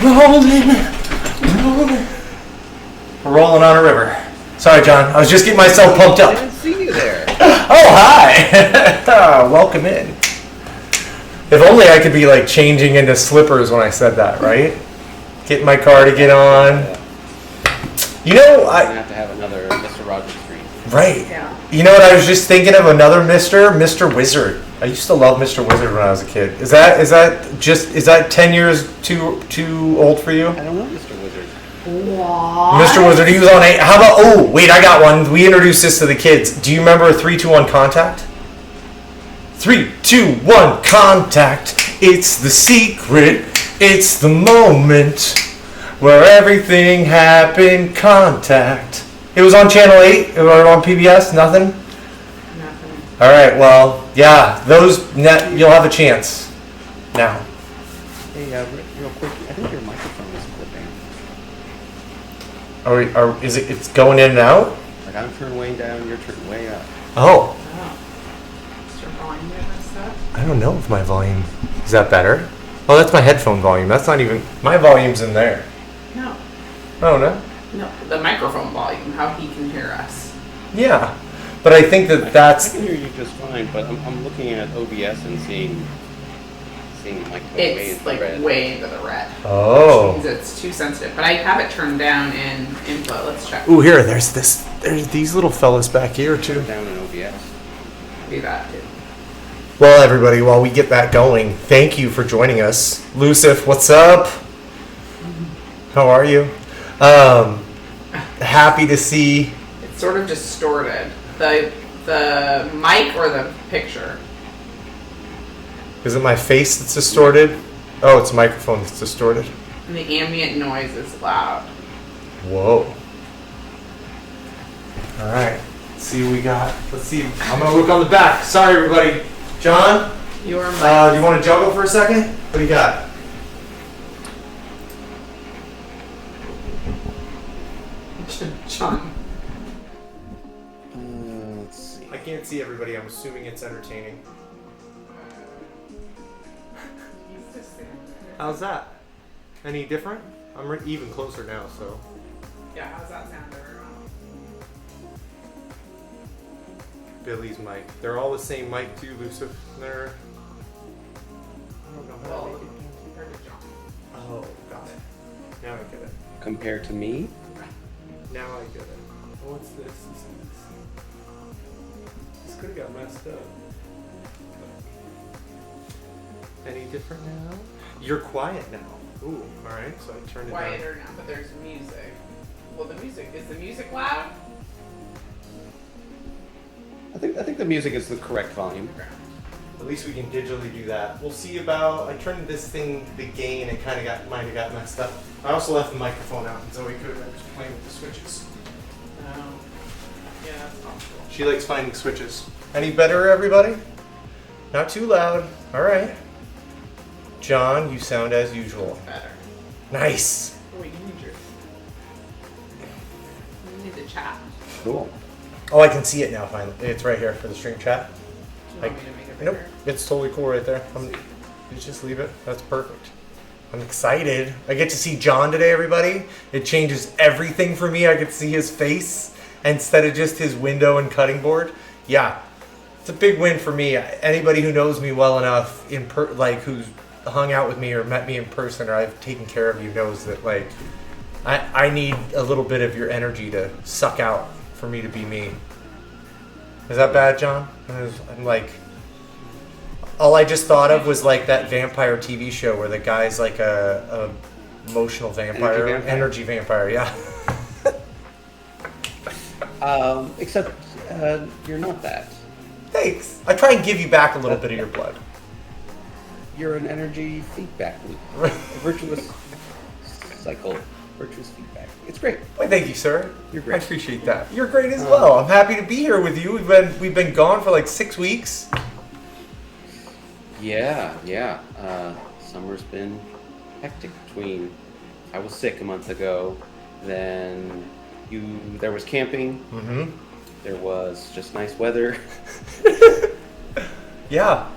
Rolling. We're rolling on a river. Sorry, John. I was just getting myself pumped up. I didn't see you there. Oh, hi. Welcome in. If only I could be like changing into slippers when I said that, right? Getting my cardigan on. You know, I'm gonna have to have another Mr. Rogers screen. Right. Yeah. You know what I was just thinking of? Another Mr. Wizard. I used to love Mr. Wizard when I was a kid. Is that 10 years too old for you? I don't know, Mr. Wizard. What? Mr. Wizard, he was on 8. How about, oh, wait, I got one. We introduced this to the kids. Do you remember 3, 2, 1 contact? 3, 2, 1 contact. It's the secret. It's the moment where everything happened. Contact. It was on Channel 8 or on PBS. Nothing? Nothing. All right, well, yeah, you'll have a chance now. Hey, real quick, I think your microphone is clipping. It's going in and out? Like I'm turned way down, you're turned way up. Oh, Oh. Is your volume messed up? I don't know if my volume, is that better? Oh, that's my headphone volume. That's not even, my volume's in there. No. Oh, no? No. The microphone volume, how he can hear us. Yeah, but I think I that's, can hear you just fine, but I'm looking at OBS and seeing like the way It's it's like red. way into the red. oh. Which means it's too sensitive. But I have it turned down in input. Let's check. Ooh, here, there's these little fellas back here too. Down in OBS. Do that too. Well, everybody, while we get that going, thank you for joining us. Lucif, what's up? How are you? Happy to see. It's sort of distorted. The mic or the picture? Is it my face that's distorted? Oh, it's the microphone that's distorted. And the ambient noise is loud. Whoa. All right. Let's see what we got. Let's see. I'm going to look on the back. Sorry, everybody. John, Your mic. do you want to juggle for a second? What do you got? John. Let's see. I can't see everybody. I'm assuming it's entertaining. How's that? Any different? I'm even closer now, so. Yeah, how's that sound, everyone? Billy's mic. They're all the same mic too, Lucif. They're. I don't know how to Well, make it. compared to John. Oh, got it. Now I get it. Compared to me? Now I get it. What's this? This could have got messed up. Any different now? You're quiet now. Ooh, alright, so I turned it down. Quieter now, but there's music. Well, is the music loud? I think the music is the correct volume. At least we can digitally do that. We'll see about, I turned this thing to the gain, it kind of might have got messed up. I also left the microphone out, and Zoe could have just playing with the switches. Yeah, that's possible. She likes finding switches. Any better, everybody? Not too loud. Alright. John, you sound as usual. Better. Nice. Oh, wait, you need to chat. Cool. Oh, I can see it now finally. It's right here for the stream chat. Do you want me to make it Nope, bigger? it's totally cool right there. You just leave it. That's perfect. I'm excited. I get to see John today, everybody. It changes everything for me. I get to see his face instead of just his window and cutting board. Yeah, it's a big win for me. Anybody who knows me well enough, who's hung out with me or met me in person or I've taken care of you knows that I need a little bit of your energy to suck out for me to be me. Is that bad, John? I'm like, all I just thought of was like that vampire TV show where the guy's like a emotional vampire, energy vampire, yeah. Except you're not that. Thanks. I try and give you back a little bit of your blood. You're an energy feedback loop. A virtuous cycle. Virtuous feedback. It's great. Well, thank you, sir. You're great. I appreciate that. You're great as well. I'm happy to be here with you. We've been gone for like 6 weeks. Yeah. Summer's been hectic between. I was sick a month ago. Then there was camping. Mm-hmm. There was just nice weather. Yeah.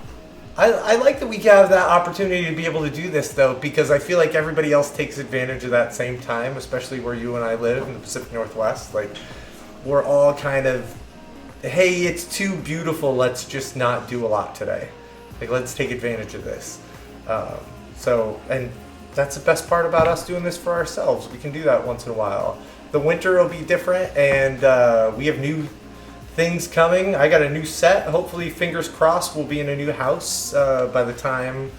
I like that we have that opportunity to be able to do this, though, because I feel like everybody else takes advantage of that same time, especially where you and I live in the Pacific Northwest. Like, we're all kind of, hey, it's too beautiful, let's just not do a lot today. Like, let's take advantage of this. And that's the best part about us doing this for ourselves. We can do that once in a while. The winter will be different, and we have new things coming. I got a new set. Hopefully, fingers crossed, we'll be in a new house by the time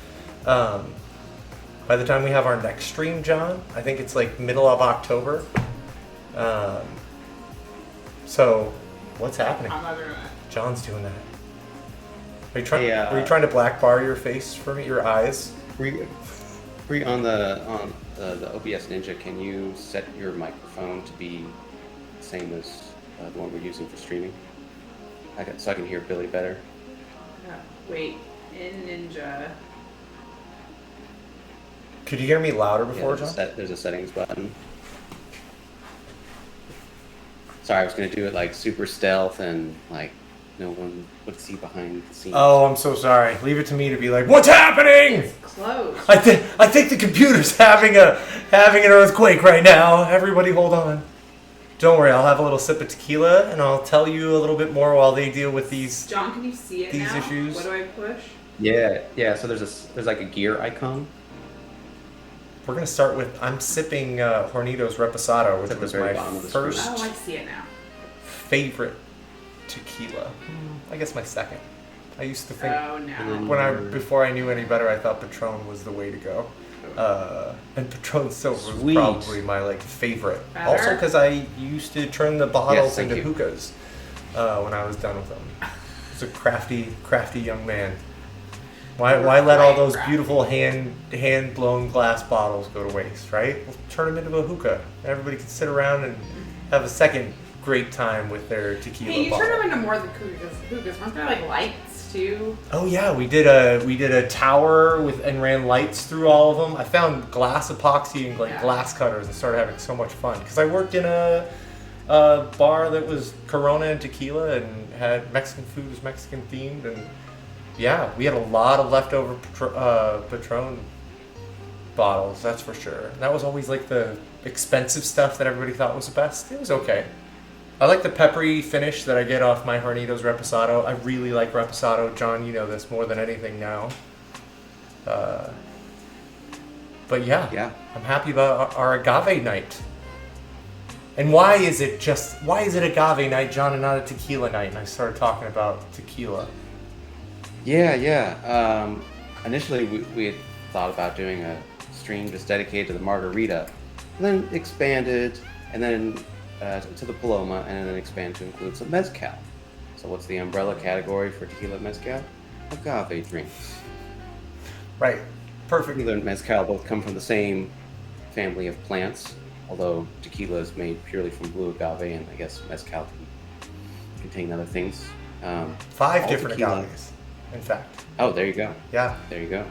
we have our next stream, John. I think it's like middle of October. So, what's happening? I'm not doing that. John's doing that. Are you trying to black bar your face for me? Your eyes? On the OBS Ninja, can you set your microphone to be the same as the one we're using for streaming? So I can hear Billy better. Wait, in Ninja. Could you hear me louder before, John? There's a settings button. Sorry, I was going to do it like super stealth and like no one would see behind the scenes. Oh, I'm so sorry. Leave it to me to be like, what's happening? It's closed. I think the computer's having an earthquake right now. Everybody hold on. Don't worry, I'll have a little sip of tequila and I'll tell you a little bit more while they deal with these John, can you see it these now? issues. What do I push? Yeah. So there's like a gear icon. We're gonna start with I'm sipping Hornitos Reposado, which At the was very my bottom of the screen. first Oh, I see it now. favorite tequila. I guess my second. I used to think Oh no. before I knew any better, I thought Patron was the way to go. And Patron Silver was Sweet. probably my favorite. Better? Also because I used to turn the bottles Yes, thank into you. hookahs when I was done with them. I was a crafty young man. Why let all those Crafty. beautiful hand blown glass bottles go to waste, right? We'll turn them into a hookah. Everybody can sit around and have a second great time with their tequila Hey, you bottle. turned them into more than hookahs. Weren't there lights too? Oh yeah, we did a tower and ran lights through all of them. I found glass epoxy and Yeah. glass cutters and started having so much fun because I worked in a bar that was Corona and tequila and had Mexican food, was Mexican themed, and yeah, we had a lot of leftover Patron bottles. That's for sure. That was always the expensive stuff that everybody thought was the best. It was okay. I like the peppery finish that I get off my Hornitos Reposado. I really like Reposado. John, you know this more than anything now. But yeah, I'm happy about our agave night. And why is it agave night, John, and not a tequila night? And I started talking about tequila. Yeah. Initially, we had thought about doing a stream just dedicated to the Margarita, and then expanded, and then to the Paloma, and then expand to include some mezcal. So what's the umbrella category for tequila mezcal? Agave drinks. Right. Perfect. Tequila and mezcal both come from the same family of plants, although tequila is made purely from blue agave, and I guess mezcal can contain other things. 5 all different tequila- agaves, in fact. Oh, there you go. Yeah. There you go.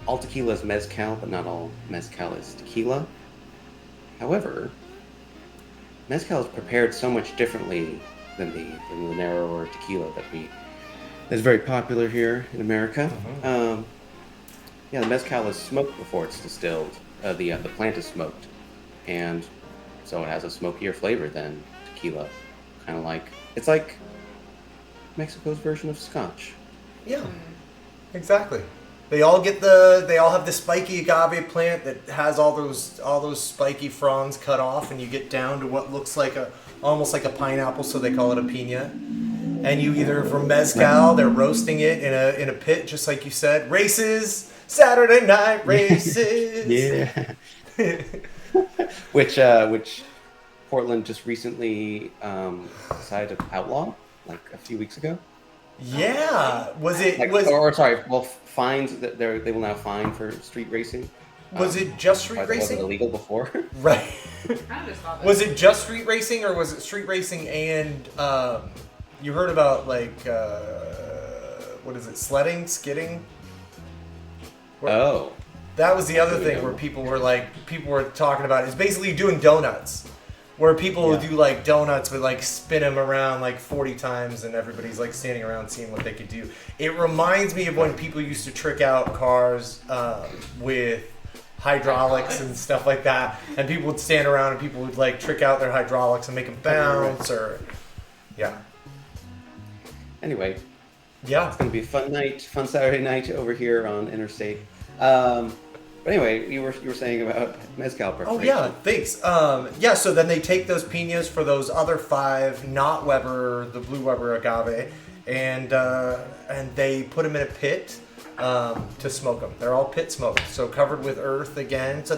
All tequila is mezcal, but not all mezcal is tequila. However, mezcal is prepared so much differently than the narrower tequila that's very popular here in America. The mezcal is smoked before it's distilled. The plant is smoked, and so it has a smokier flavor than tequila. It's like Mexico's version of Scotch. Yeah. Exactly. They all have the spiky agave plant that has all those spiky fronds cut off, and you get down to what looks almost like a pineapple, so they call it a piña. And you either from mezcal, they're roasting it in a pit, just like you said. Races, Saturday night races. Yeah. Which Portland just recently decided to outlaw, like a few weeks ago. Yeah. Fines that they will now fine for street racing. Was it just street racing? Was it illegal before? Right. I just thought that. Was it just street racing, or was it street racing and you heard about what is it, sledding, skidding? Oh. That was the other thing where people were talking about it. It's basically doing donuts. Where people will Yeah. do like donuts but like spin them around like 40 times and everybody's like standing around seeing what they could do. It reminds me of when people used to trick out cars with hydraulics and stuff like that, and people would stand around and people would like trick out their hydraulics and make them bounce or Anyway, yeah. it's gonna be a fun Saturday night over here on Interstate. But anyway, you were saying about mezcal preparation. Oh yeah, thanks. Yeah, so then they take those pinas for those other 5, not Weber, the Blue Weber agave, and they put them in a pit to smoke them. They're all pit smoked, so covered with earth again. So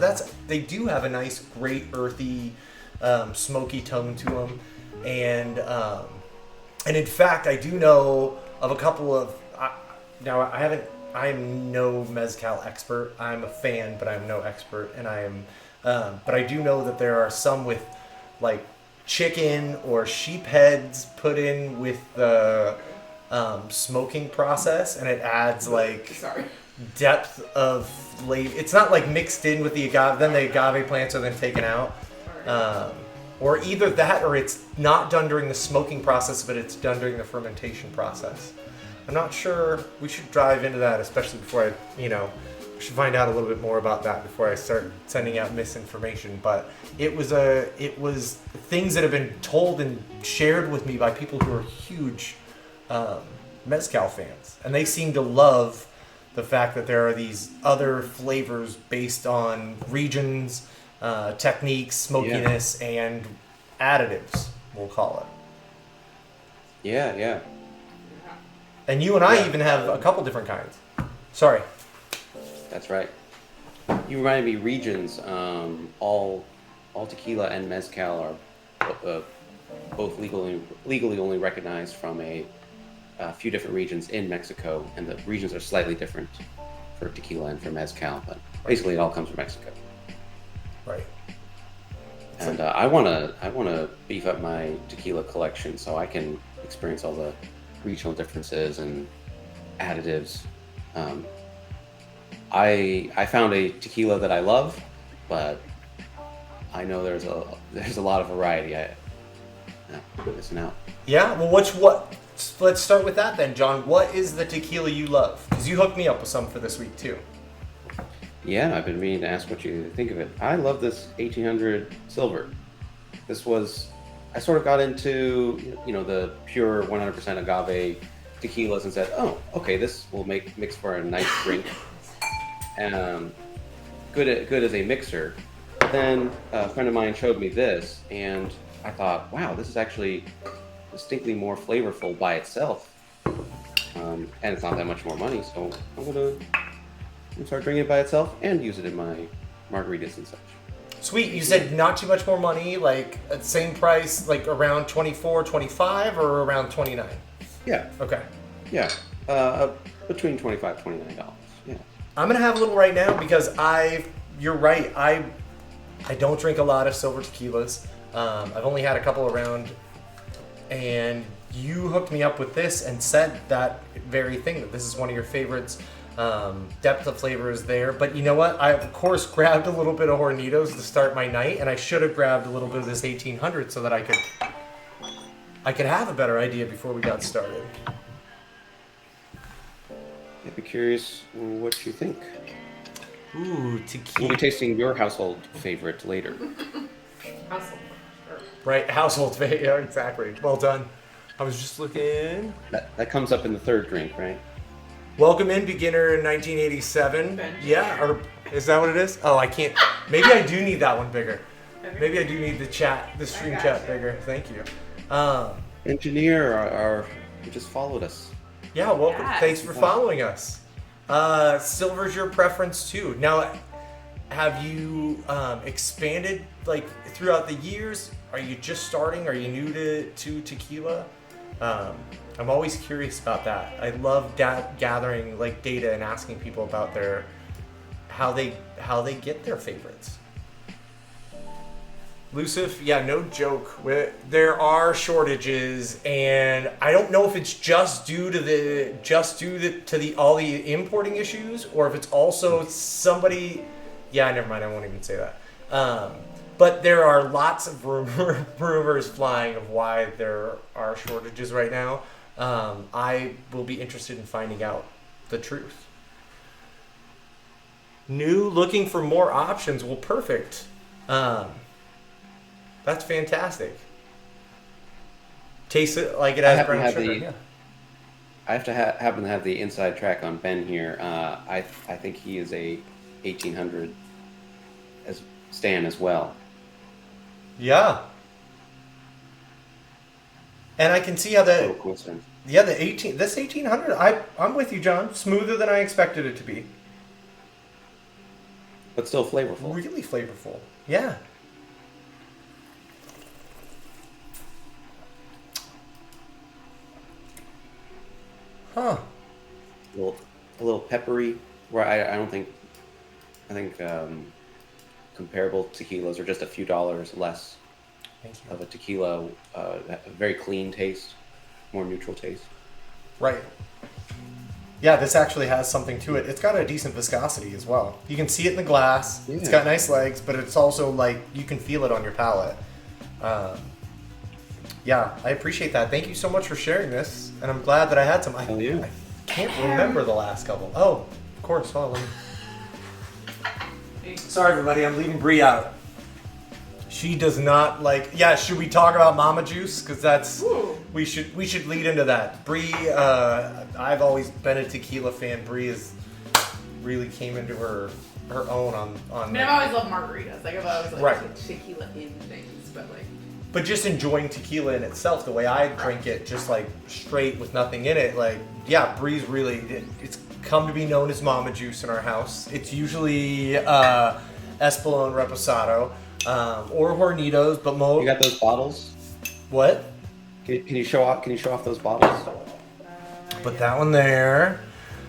they do have a nice, great earthy, smoky tone to them, and in fact, I do know of a couple of. I am no mezcal expert. I'm a fan, but I'm no expert, and but I do know that there are some with like chicken or sheep heads put in with the smoking process, and it adds like depth of flavor. It's not like mixed in with the agave. Then the agave plants are then taken out, or either that, or it's not done during the smoking process, but it's done during the fermentation process. I'm not sure. We should dive into that, especially before we should find out a little bit more about that before I start sending out misinformation. But it was things that have been told and shared with me by people who are huge mezcal fans, and they seem to love the fact that there are these other flavors based on regions, techniques, smokiness, and additives. We'll call it. Yeah. And you and I even have a couple different kinds. Sorry. That's right. You reminded me, regions. All tequila and mezcal are both legally only recognized from a few different regions in Mexico, and the regions are slightly different for tequila and for mezcal, but basically it all comes from Mexico. Right. And I wanna beef up my tequila collection so I can experience all the regional differences and additives. I found a tequila that I love, but I know there's a lot of variety. I'm missing out. Yeah. Well, let's start with that then, John. What is the tequila you love? Because you hooked me up with some for this week too. Yeah, I've been meaning to ask what you think of it. I love this 1800 Silver. I sort of got into, the pure 100% agave tequilas and said, oh, okay, this will mix for a nice drink. Good as a mixer. Then a friend of mine showed me this, and I thought, wow, this is actually distinctly more flavorful by itself. And it's not that much more money, so I'm going to start drinking it by itself and use it in my margaritas and such. Sweet. You said not too much more money, like at the same price, like around 24, 25, or around 29? Yeah. Okay. Yeah. Between $25, $29. Yeah. I'm gonna have a little right now because you're right. I don't drink a lot of silver tequilas. I've only had a couple around, and you hooked me up with this and said that very thing, that this is one of your favorites. Depth of flavor is there, but you know what? I of course grabbed a little bit of Hornitos to start my night, and I should have grabbed a little bit of this 1800 so that I could have a better idea before we got started. I'd be curious what you think. Ooh, We'll tequila. be tasting your household favorite later. Hustle. Sure. Right, household favorite. Yeah, exactly. Well done. I was just looking. That comes up in the third drink, right? Welcome in, beginner in 1987. Bench. Yeah, or is that what it is? Oh, I can't. Maybe I do need that one bigger. Maybe I do need the stream got chat you. bigger. Thank you. Engineer, you just followed us. Yeah, welcome. Yes. Thanks for following us. Silver's your preference too. Now, have you expanded like throughout the years? Are you just starting? Are you new to tequila? I'm always curious about that. I love gathering like data and asking people about how they get their favorites. Lucif, yeah, no joke. There are shortages, and I don't know if it's just due to all the importing issues, or if it's also somebody. Yeah, never mind. I won't even say that. But there are lots of rumors flying of why there are shortages right now. I will be interested in finding out the truth. New, looking for more options. Well, perfect. That's fantastic. Taste it like it has brown sugar. Yeah. I have to happen to have the inside track on Ben here. I think he is a 1800 as Stan as well. Yeah. And I can see how the coincidence. Yeah, this 1800, I'm with you, John. Smoother than I expected it to be. But still flavorful. Really flavorful. Yeah. Huh. A little peppery. Where I think comparable tequilas are just a few dollars less of a tequila. A very clean taste, more neutral taste. Right. Yeah, this actually has something to it. It's got a decent viscosity as well. You can see it in the glass. Yeah. It's got nice legs, but it's also like you can feel it on your palate. Yeah, I appreciate that. Thank you so much for sharing this, and I'm glad that I had some. Hell yeah. I can't remember the last couple. Oh, of course. Hold on. Sorry, everybody. I'm leaving Brie out. She does not like. Yeah, should we talk about Mama Juice? Because that's we should lead into that. Brie, I've always been a tequila fan. Brie is really came into her own on. I mean, I've always loved margaritas. Like I've always liked right. Tequila in things, but like. But just enjoying tequila in itself, the way I drink it, just like straight with nothing in it, like, yeah, Brie's really, it's come to be known as Mama Juice in our house. It's usually Espolón Reposado or Hornitos, but You got those bottles? What? Can you show off those bottles? Put that one there.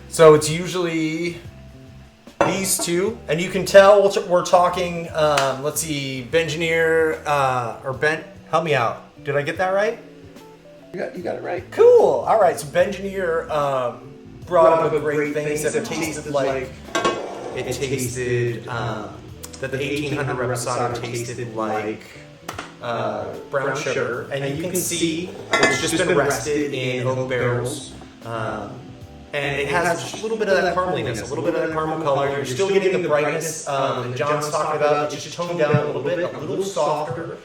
So it's usually these two, and you can tell we're talking, let's see, Bengineer, or Ben, help me out. Did I get that right? You got it right. Cool. All right, so Bengineer brought up a great thing. He said it tasted like, that the 1800 Reposado tasted like brown sugar. And you can see it's just been rested in oak barrels. And it has just a little bit of that carameliness, a little bit of that caramel color. You're still getting the brightness that John's talking about. It's just toned down a little bit, a little softer.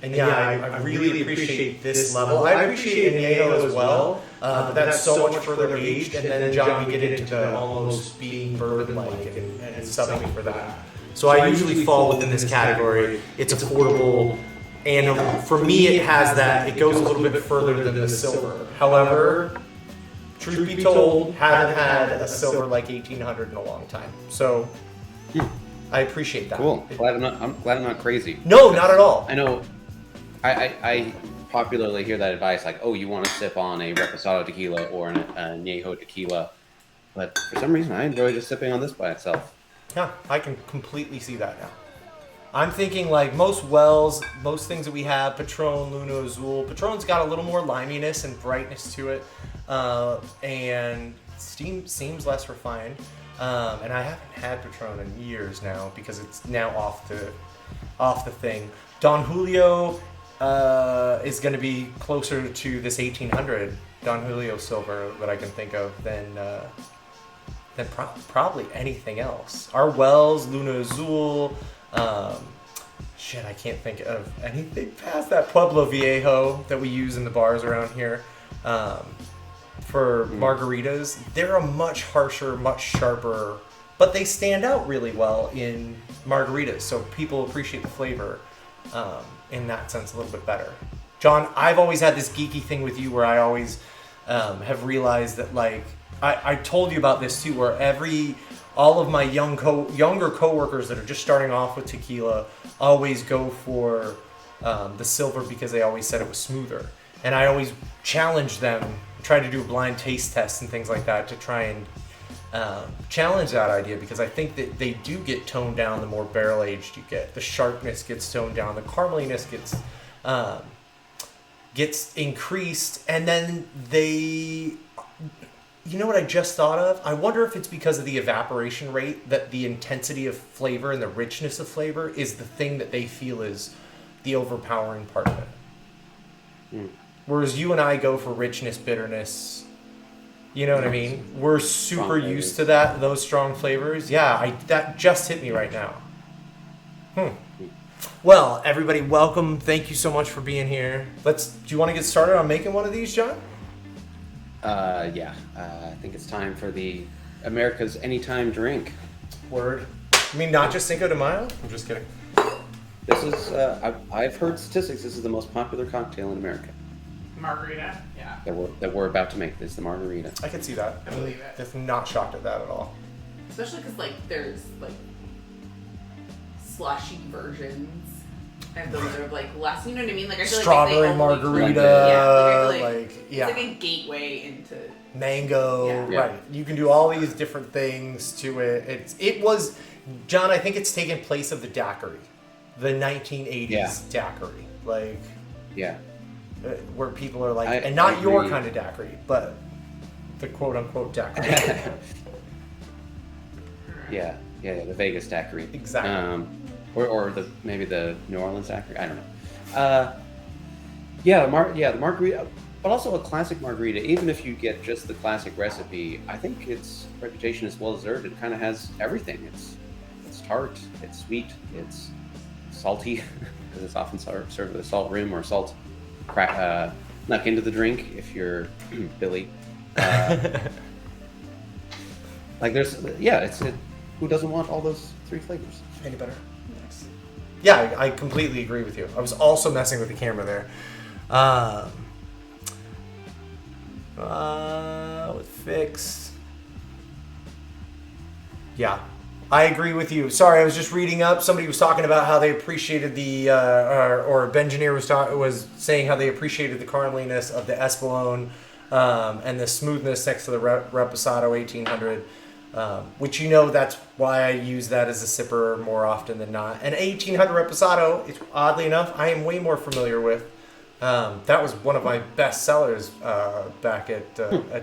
And yeah, I really appreciate this level. I appreciate Añejo as well, but that's so much further aged. And then John, we get into the almost being bourbon-like and subbing for that. So I usually fall within this category. It's affordable. And for me, it has that. It goes a little bit further than the silver. However, truth be told, haven't had a silver like 1800 in a long time. So I appreciate that. Cool. I'm glad I'm not crazy. No, not at all. I know. I popularly hear that advice, like, oh, you want to sip on a Reposado tequila or an Añejo tequila, but for some reason, I enjoy just sipping on this by itself. Yeah, I can completely see that now. I'm thinking like most wells, most things that we have, Patron, Luna Azul. Patron's got a little more liminess and brightness to it, and steam seems less refined. And I haven't had Patron in years now because it's now off the thing. Don Julio is going to be closer to this 1800 Don Julio silver that I can think of than probably anything else. Our wells, Luna Azul. I can't think of anything past that Pueblo Viejo that we use in the bars around here. For margaritas, they're a much harsher, much sharper, but they stand out really well in margaritas, so people appreciate the flavor in that sense a little bit better. John, I've always had this geeky thing with you where I always have realized that, like, I told you about this too, where all of my younger coworkers that are just starting off with tequila always go for the silver because they always said it was smoother. And I always challenge them, try to do a blind taste test and things like that to try and challenge that idea, because I think that they do get toned down the more barrel aged you get. The sharpness gets toned down, the carameliness gets increased, and then You know what I just thought of? I wonder if it's because of the evaporation rate that the intensity of flavor and the richness of flavor is the thing that they feel is the overpowering part of it. Whereas you and I go for richness, bitterness. You know what I mean? We're super used to those strong flavors. Yeah, that just hit me right now. Well, everybody, welcome. Thank you so much for being here. Do you want to get started on making one of these, John? Yeah. I think it's time for the America's Anytime drink. Word. I mean, not just Cinco de Mayo? I'm just kidding. This is, I've heard statistics, this is the most popular cocktail in America. Margarita, yeah. That we're about to make. This is the Margarita. I can see that. I believe it. Just not shocked at that at all. Especially because, like, there's, like, slushy versions. And those are, like, less, you know what I mean? Like, I feel Strawberry like margarita, it's like a gateway into... Mango, Yeah. right. You can do all these different things to it. It was, John, I think it's taken place of the daiquiri. The 1980s daiquiri. Like... Yeah. Where people are like, and I not your agree. kind of daiquiri, but the quote-unquote daiquiri. Yeah, the Vegas daiquiri. Exactly. Or maybe the New Orleans daiquiri. I don't know. The margarita, but also a classic margarita. Even if you get just the classic recipe, I think its reputation is well deserved. It kind of has everything. It's tart, it's sweet, it's salty because it's often served with a salt rim or salt snuck into the drink if you're Billy. Like who doesn't want all those three flavors? Any better? Nice. Yeah, I completely agree with you. I was also messing with the camera there. With fix. Yeah, I agree with you. Sorry, I was just reading up. Somebody was talking about how they appreciated the, or Bengineer was saying how they appreciated the carameliness of the Espolón and the smoothness next to the Reposado 1800, which that's why I use that as a sipper more often than not. And 1800 Reposado, oddly enough, I am way more familiar with. That was one of my best sellers back at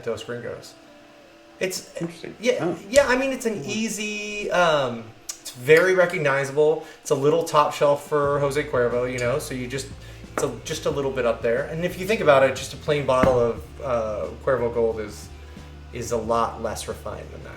Dos Gringos. It's interesting. Yeah. I mean, it's an easy. It's very recognizable. It's a little top shelf for Jose Cuervo, so you just a little bit up there. And if you think about it, just a plain bottle of Cuervo Gold is a lot less refined than that.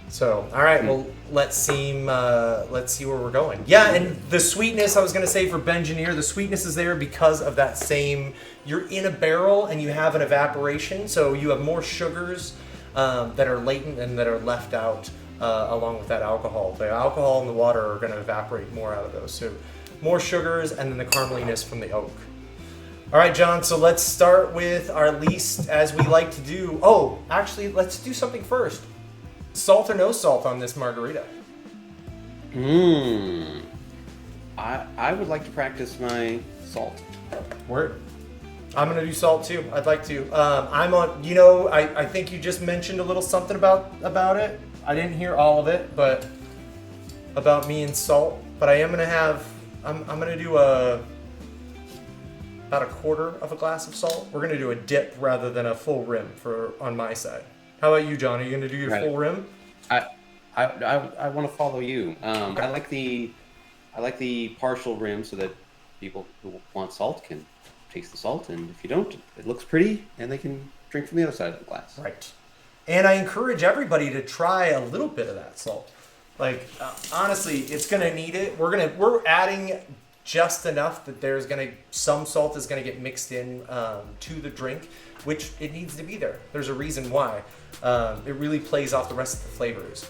So, all right, well, let's see where we're going. Yeah, and the sweetness, I was going to say for Bengineer, the sweetness is there because of that same, you're in a barrel and you have an evaporation, so you have more sugars that are latent and that are left out along with that alcohol. The alcohol and the water are going to evaporate more out of those. So more sugars and then the carameliness from the oak. All right, John, so let's start with our least as we like to do. Oh, actually, let's do something first. Salt or no salt on this margarita? I would like to practice my salt. Word. I'm gonna do salt too. I'd like to. I'm on. I think you just mentioned a little something about it. I didn't hear all of it, but about me and salt. But I am gonna have. I'm gonna do about a quarter of a glass of salt. We're gonna do a dip rather than a full rim on my side. How about you, John? Are you gonna do your full rim? I want to follow you. I like the partial rim so that people who want salt can taste the salt, and if you don't, it looks pretty, and they can drink from the other side of the glass. Right. And I encourage everybody to try a little bit of that salt. Like honestly, it's gonna need it. We're adding just enough that some salt is gonna get mixed in to the drink, which it needs to be there. There's a reason why. It really plays off the rest of the flavors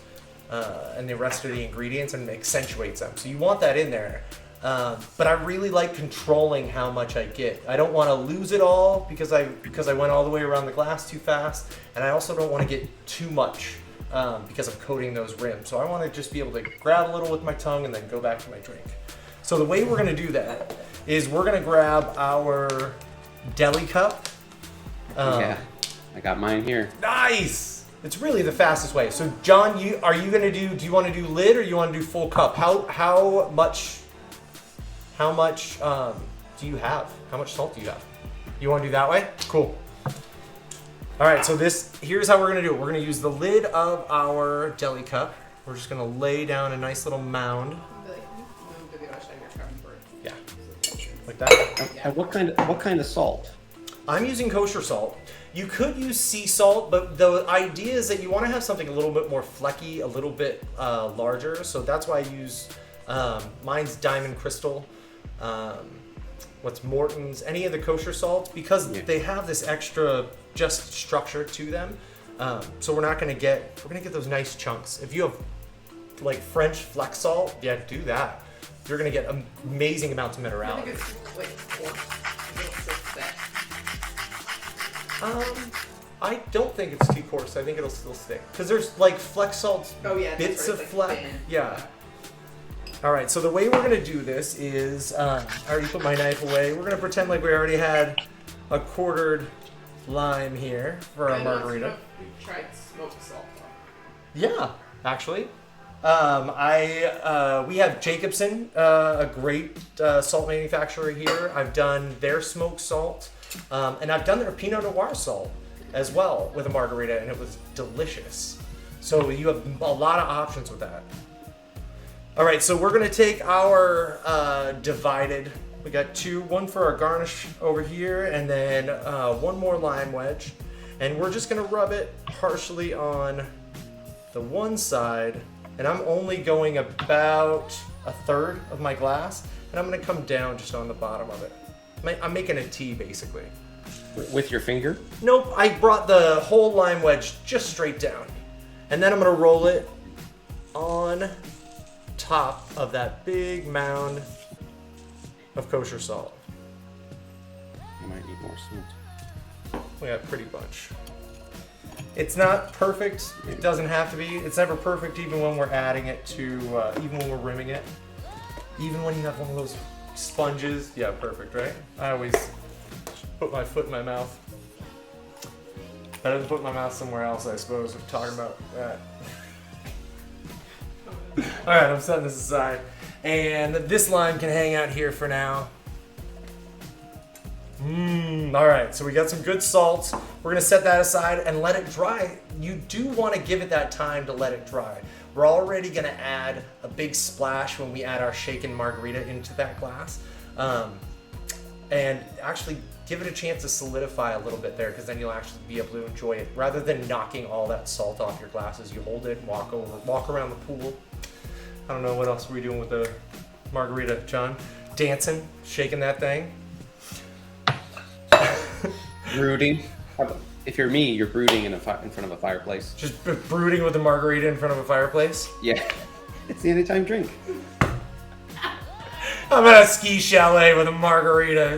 and the rest of the ingredients and accentuates them. So you want that in there. But I really like controlling how much I get. I don't want to lose it all because I went all the way around the glass too fast, and I also don't want to get too much because I'm coating those rims. So I want to just be able to grab a little with my tongue and then go back to my drink. So the way we're going to do that is we're going to grab our deli cup. I got mine here. Nice! It's really the fastest way. So John, do you want to do lid or you want to do full cup? How much do you have? How much salt do you have? You want to do that way? Cool. All right, so here's how we're gonna do it. We're gonna use the lid of our deli cup. We're just gonna lay down a nice little mound. Move to the other side of your cup first. Yeah, like that. And what kind of salt? I'm using kosher salt. You could use sea salt, but the idea is that you want to have something a little bit more flecky, a little bit larger. So that's why I use mine's Diamond Crystal. What's Morton's? Any of the kosher salts, because they have this extra just structure to them. So we're gonna get those nice chunks. If you have like French Flex salt, yeah, do that. You're gonna get amazing amounts of I minerality. think it's like thick. I don't think it's too coarse. I think it'll still stick because there's like Flex salt bits of Flex. Yeah. All right. So the way we're gonna do this is, I already put my knife away. We're gonna pretend like we already had a quartered lime here for our margarita. We tried smoked salt. Yeah, actually. We have Jacobson, a great salt manufacturer here. I've done their smoked salt, and I've done their Pinot Noir salt as well with a margarita, and it was delicious. So you have a lot of options with that. All right, so we're gonna take our divided. We got one for our garnish over here, and then one more lime wedge, and we're just gonna rub it partially on the one side. And I'm only going about a third of my glass, and I'm gonna come down just on the bottom of it. I'm making a T basically. With your finger? Nope, I brought the whole lime wedge just straight down. And then I'm gonna roll it on top of that big mound of kosher salt. You might need more salt. We got a pretty bunch. It's not perfect. It doesn't have to be. It's never perfect, even when we're adding it to, even when we're rimming it. Even when you have one of those sponges. Yeah, perfect, right? I always put my foot in my mouth. Better than put my mouth somewhere else, I suppose, if talking about that. All right, I'm setting this aside. And this lime can hang out here for now. All right, so we got some good salts. We're gonna set that aside and let it dry. You do want to give it that time to let it dry. We're already gonna add a big splash when we add our shaken margarita into that glass. And actually give it a chance to solidify a little bit there, because then you'll actually be able to enjoy it rather than knocking all that salt off your glasses. You hold it and walk around the pool. I don't know what else are we doing with the margarita, John? Dancing, shaking that thing. Brooding. If you're me, you're brooding in front of a fireplace. Just brooding with a margarita in front of a fireplace? Yeah. It's the anytime drink. I'm at a ski chalet with a margarita.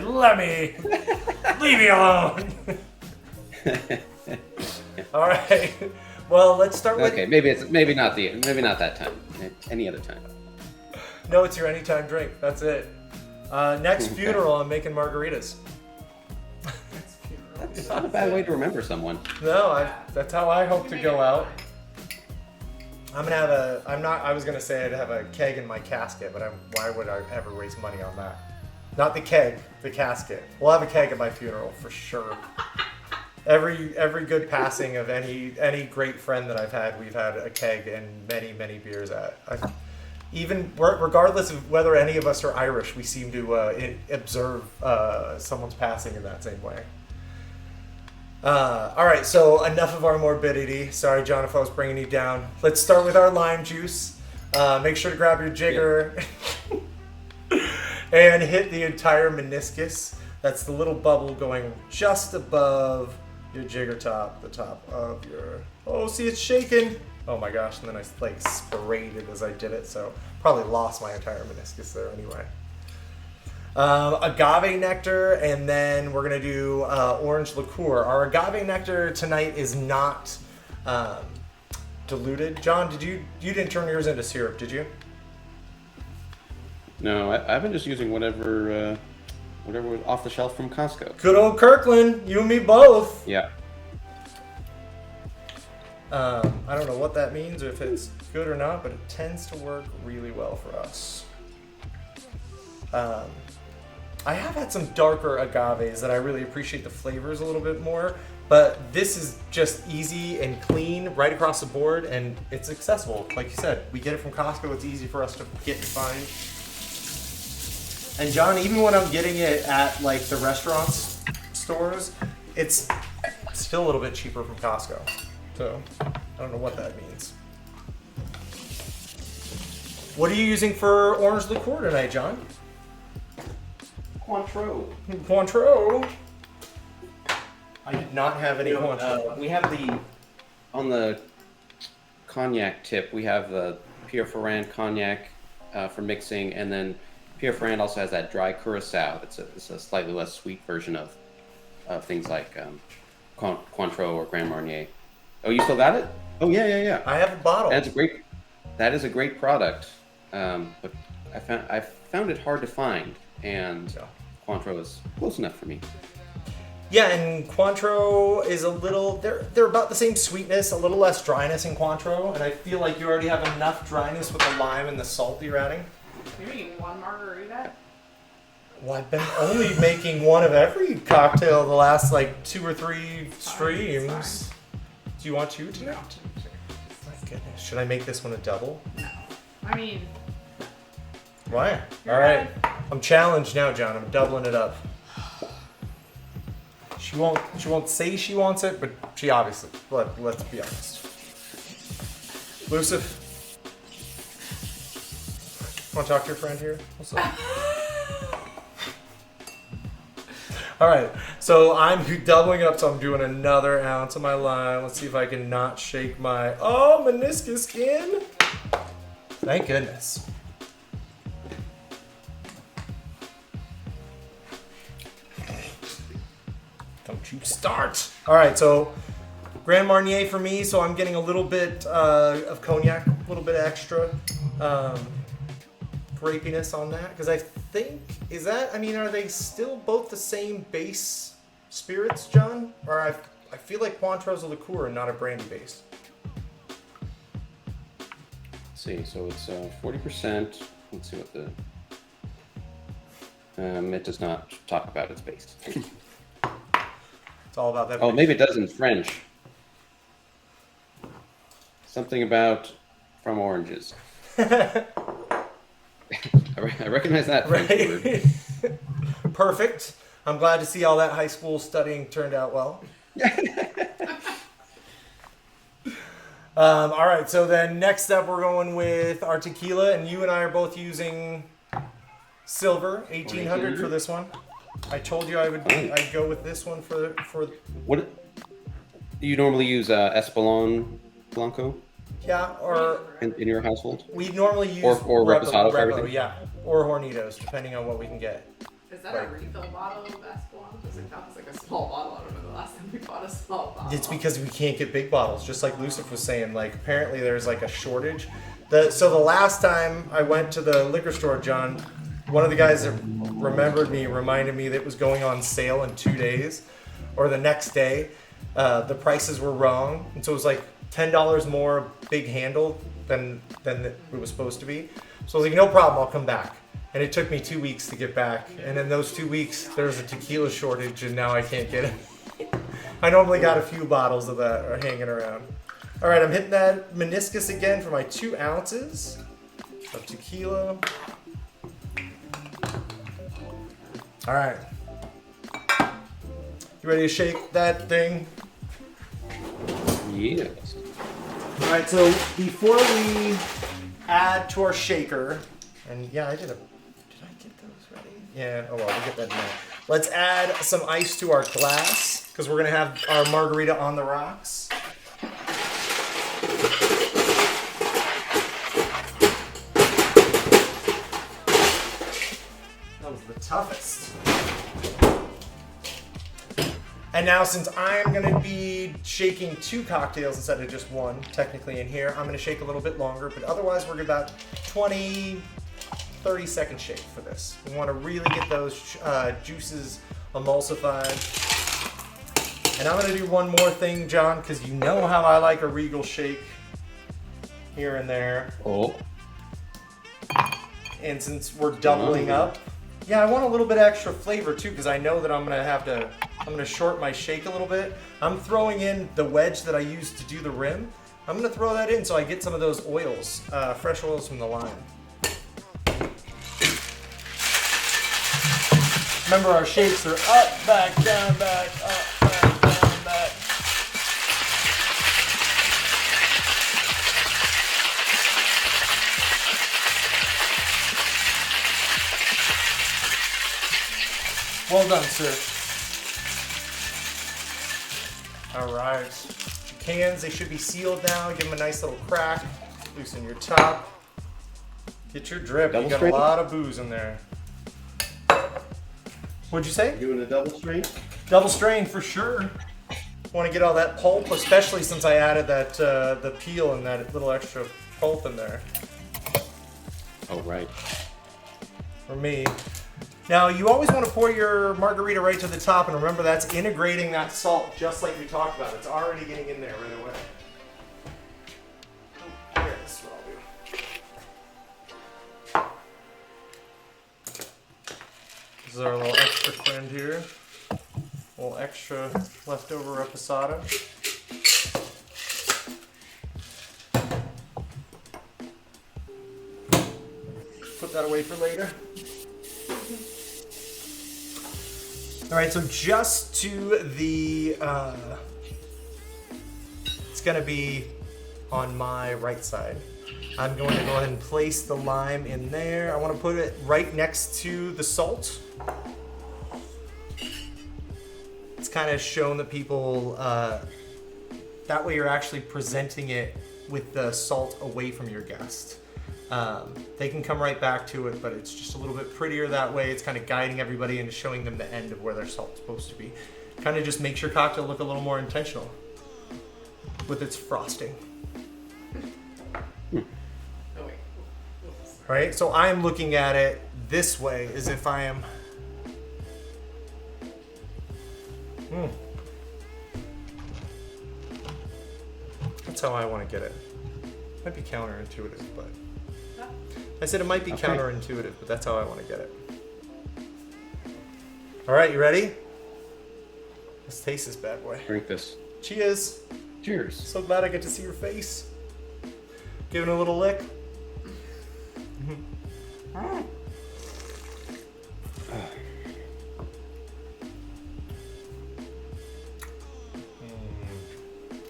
Leave me alone. All right. Well, let's start with. Okay, maybe not that time. Any other time. No, it's your anytime drink. That's it. Next funeral, I'm making margaritas. That's not a bad way to remember someone. No, that's how I hope to go out. I'm gonna have I was gonna say I'd have a keg in my casket, but why would I ever waste money on that? Not the keg, the casket. We'll have a keg at my funeral for sure. Every good passing of any great friend that I've had, we've had a keg and many beers at. Even regardless of whether any of us are Irish, we seem to observe someone's passing in that same way. All right, so enough of our morbidity. Sorry, John, if I was bringing you down. Let's start with our lime juice. Make sure to grab your jigger and hit the entire meniscus. That's the little bubble going just above your jigger top, the top of your. Oh, see, it's shaking. Oh my gosh! And then I like sprayed it as I did it, so probably lost my entire meniscus there anyway. Agave nectar, and then we're gonna do orange liqueur. Our agave nectar tonight is not diluted. John, you didn't turn yours into syrup, did you? No, I've been just using whatever was off the shelf from Costco. Good old Kirkland, you and me both. Yeah. I don't know what that means, or if it's good or not, but it tends to work really well for us. I have had some darker agaves that I really appreciate the flavors a little bit more, But this is just easy and clean right across the board, and it's accessible. Like you said, we get it from Costco. It's easy for us to get and find. And John, even when I'm getting it at like the restaurants, stores, it's still a little bit cheaper from Costco. So I don't know what that means. What are you using for orange liqueur tonight, John? Cointreau. Cointreau. I did not have any Cointreau. We have on the cognac tip, we have the Pierre Ferrand cognac for mixing, and then Pierre Ferrand also has that dry curacao. It's a slightly less sweet version of things like Cointreau or Grand Marnier. Oh, you still got it? Oh, yeah. I have a bottle. That is a great product, but I found it hard to find, and Cointreau is close enough for me. Yeah, and Cointreau is a little, they're about the same sweetness, a little less dryness in Cointreau, and I feel like you already have enough dryness with the lime and the salt that you're adding. You're making one margarita? Well, I've been only making one of every cocktail the last like 2 or 3 streams. Do you want 2 tonight? No. My goodness, should I make this one a double? No. I mean... Why? You're All right, right. I'm challenged now, John. I'm doubling it up. She won't say she wants it, but she obviously. Let's be honest. Lucifer, want to talk to your friend here? What's up? All right, so I'm doubling it up, so I'm doing another ounce of my lime. Let's see if I can not shake my meniscus skin. Thank goodness. Don't you start. All right, so Grand Marnier for me, so I'm getting a little bit of cognac, a little bit extra grapiness on that, because I think, are they still both the same base spirits, John? Or I feel like Cointreau's a liqueur and not a brandy base. Let's see, so it's 40%. Let's see what the... it does not talk about its base. It's all about that. Oh, maybe it does in French. Something about from oranges. I recognize that French word. Perfect. I'm glad to see all that high school studying turned out well. All right, so then next up we're going with our tequila, and you and I are both using silver 1800 for this one. I told you I'd go with this one for. What you normally use Espolón Blanco? Yeah, or in your household? we normally use or Reposado for everything? yeah, or Hornitos, depending on what we can get. Is that a refill bottle of Espolòn? Does it count as like a small bottle? I don't know the last time we bought a small bottle. It's because we can't get big bottles, just like Lucifer was saying. Like apparently there's like a shortage. So the last time I went to the liquor store, John, one of the guys that reminded me that it was going on sale in 2 days, or the next day. The prices were wrong, and so it was like $10 more big handle than it was supposed to be. So I was like, no problem, I'll come back. And it took me 2 weeks to get back, and in those 2 weeks there was a tequila shortage, and now I can't get it. I normally got a few bottles of that hanging around. All right, I'm hitting that meniscus again for my 2 ounces of tequila. All right. You ready to shake that thing? Yes. All right, so before we add to our shaker, and yeah, did I get those ready? Yeah, oh well, we'll get that in there. Let's add some ice to our glass, because we're gonna have our margarita on the rocks. That was the toughest. And now, since I'm going to be shaking 2 cocktails instead of just 1, technically in here, I'm going to shake a little bit longer, but otherwise we're about 20, 30 second shake for this. We want to really get those juices emulsified. And I'm going to do one more thing, John, because you know how I like a regal shake here and there. Oh. And since we're doubling up, Yeah, I want a little bit extra flavor too, because I know that I'm gonna short my shake a little bit. I'm throwing in the wedge that I used to do the rim. I'm gonna throw that in so I get some of those oils, fresh oils from the lime. Remember, our shakes are up, back, down, back, up, back, down, back. Well done, sir. All right. Cans, they should be sealed now. Give them a nice little crack. Loosen your top. Get your drip. You got a lot of booze in there. What'd you say? Doing a double strain? Double strain for sure. Want to get all that pulp, especially since I added that the peel and that little extra pulp in there. Oh, right. For me. Now, you always want to pour your margarita right to the top, and remember that's integrating that salt just like we talked about. It's already getting in there right away. Oh, here, this is what I'll do. This is our little extra friend here. A little extra leftover reposado. Put that away for later. All right, so just to the, it's gonna be on my right side. I'm going to go ahead and place the lime in there. I wanna put it right next to the salt. It's kind of shown that people, that way you're actually presenting it with the salt away from your guest. They can come right back to it, but it's just a little bit prettier that way. It's kind of guiding everybody into showing them the end of where their salt's supposed to be. Kind of just makes your cocktail look a little more intentional with its frosting. Oh, wait. All right, so I'm looking at it this way as if I am... That's how I want to get it. Might be counterintuitive, but... I said it might be counterintuitive, but that's how I want to get it. All right, you ready? Let's taste this bad boy. Drink this. Cheers. Cheers. So glad I get to see your face. Giving it a little lick.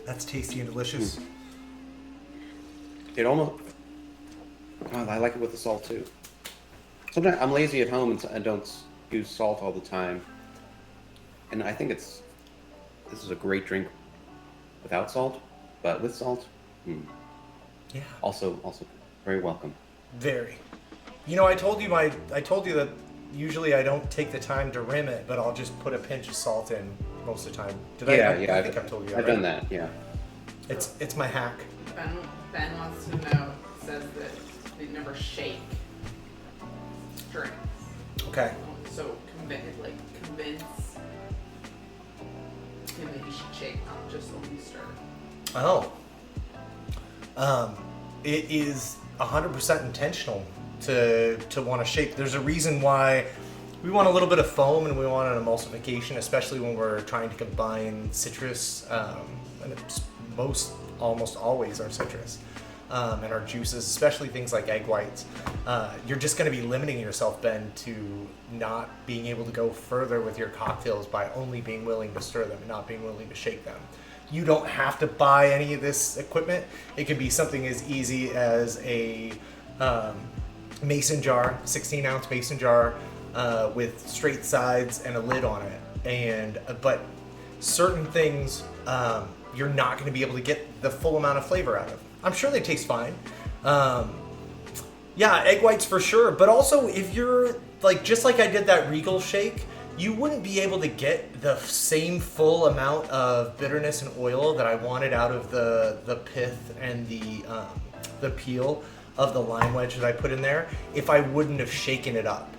That's tasty and delicious. It almost... Oh, I like it with the salt too. Sometimes I'm lazy at home and I don't use salt all the time. And I think this is a great drink without salt, but with salt, Yeah. also very welcome. Very. You know, I told you that usually I don't take the time to rim it, but I'll just put a pinch of salt in most of the time. I think I've told you that. I've done that, yeah. It's my hack. Ben wants to know, says that they never shake drinks. Okay. So convince him that he should shake, not just only stir. Oh. It is 100% intentional to want to shake. There's a reason why we want a little bit of foam and we want an emulsification, especially when we're trying to combine citrus, and it's almost always our citrus, and our juices, especially things like egg whites. You're just going to be limiting yourself, Ben, to not being able to go further with your cocktails by only being willing to stir them and not being willing to shake them. You don't have to buy any of this equipment. It can be something as easy as a mason jar, 16-ounce mason jar with straight sides and a lid on it. But certain things you're not going to be able to get the full amount of flavor out of. I'm sure they taste fine. Yeah, egg whites for sure. But also, if you're just like I did that Regal shake, you wouldn't be able to get the same full amount of bitterness and oil that I wanted out of the pith and the peel of the lime wedge that I put in there if I wouldn't have shaken it up.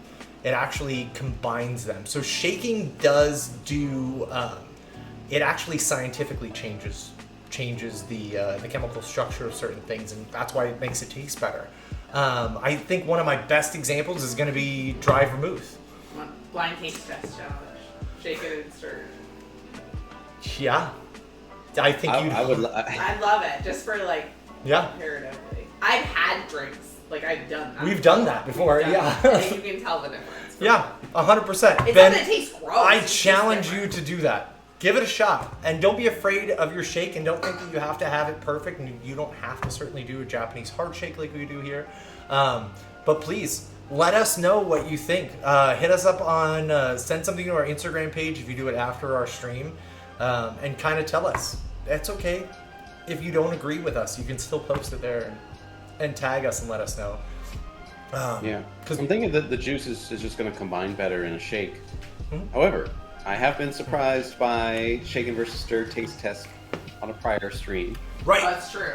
It actually combines them. So shaking does do, it actually scientifically changes the chemical structure of certain things, and that's why it makes it taste better. I think one of my best examples is going to be dry vermouth. Blind taste test challenge. Shake it and stir. Yeah. I think you. I would. I love it, just for like Yeah. comparatively. I've had drinks, like I've done that. We've done that before. Done Yeah. that. And you can tell the difference. Yeah. 100%. It Ben, doesn't taste gross. I it tastes challenge you different. to do that. Give it a shot, and don't be afraid of your shake, and don't think that you have to have it perfect, and you don't have to certainly do a Japanese hard shake like we do here. But please, let us know what you think. Hit us up on, send something to our Instagram page if you do it after our stream, and kind of tell us. It's okay if you don't agree with us. You can still post it there and tag us and let us know. Yeah, because I'm thinking that the juice is just going to combine better in a shake. Hmm? However, I have been surprised by shaken versus stirred taste test on a prior stream. Right. That's true.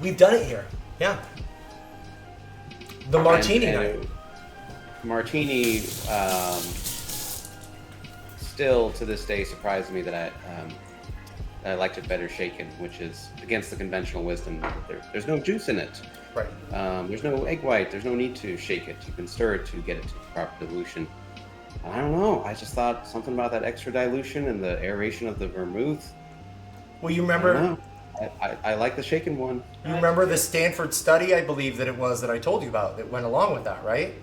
We've done it here. Yeah. The martini night. Martini still to this day surprised me that I liked it better shaken, which is against the conventional wisdom that there's no juice in it. Right. There's no egg white. There's no need to shake it. You can stir it to get it to proper dilution. I don't know. I just thought something about that extra dilution and the aeration of the vermouth. Well, you I remember... don't know. I like the shaken one. You remember the Stanford study, I believe that it was, that I told you about that went along with that, right?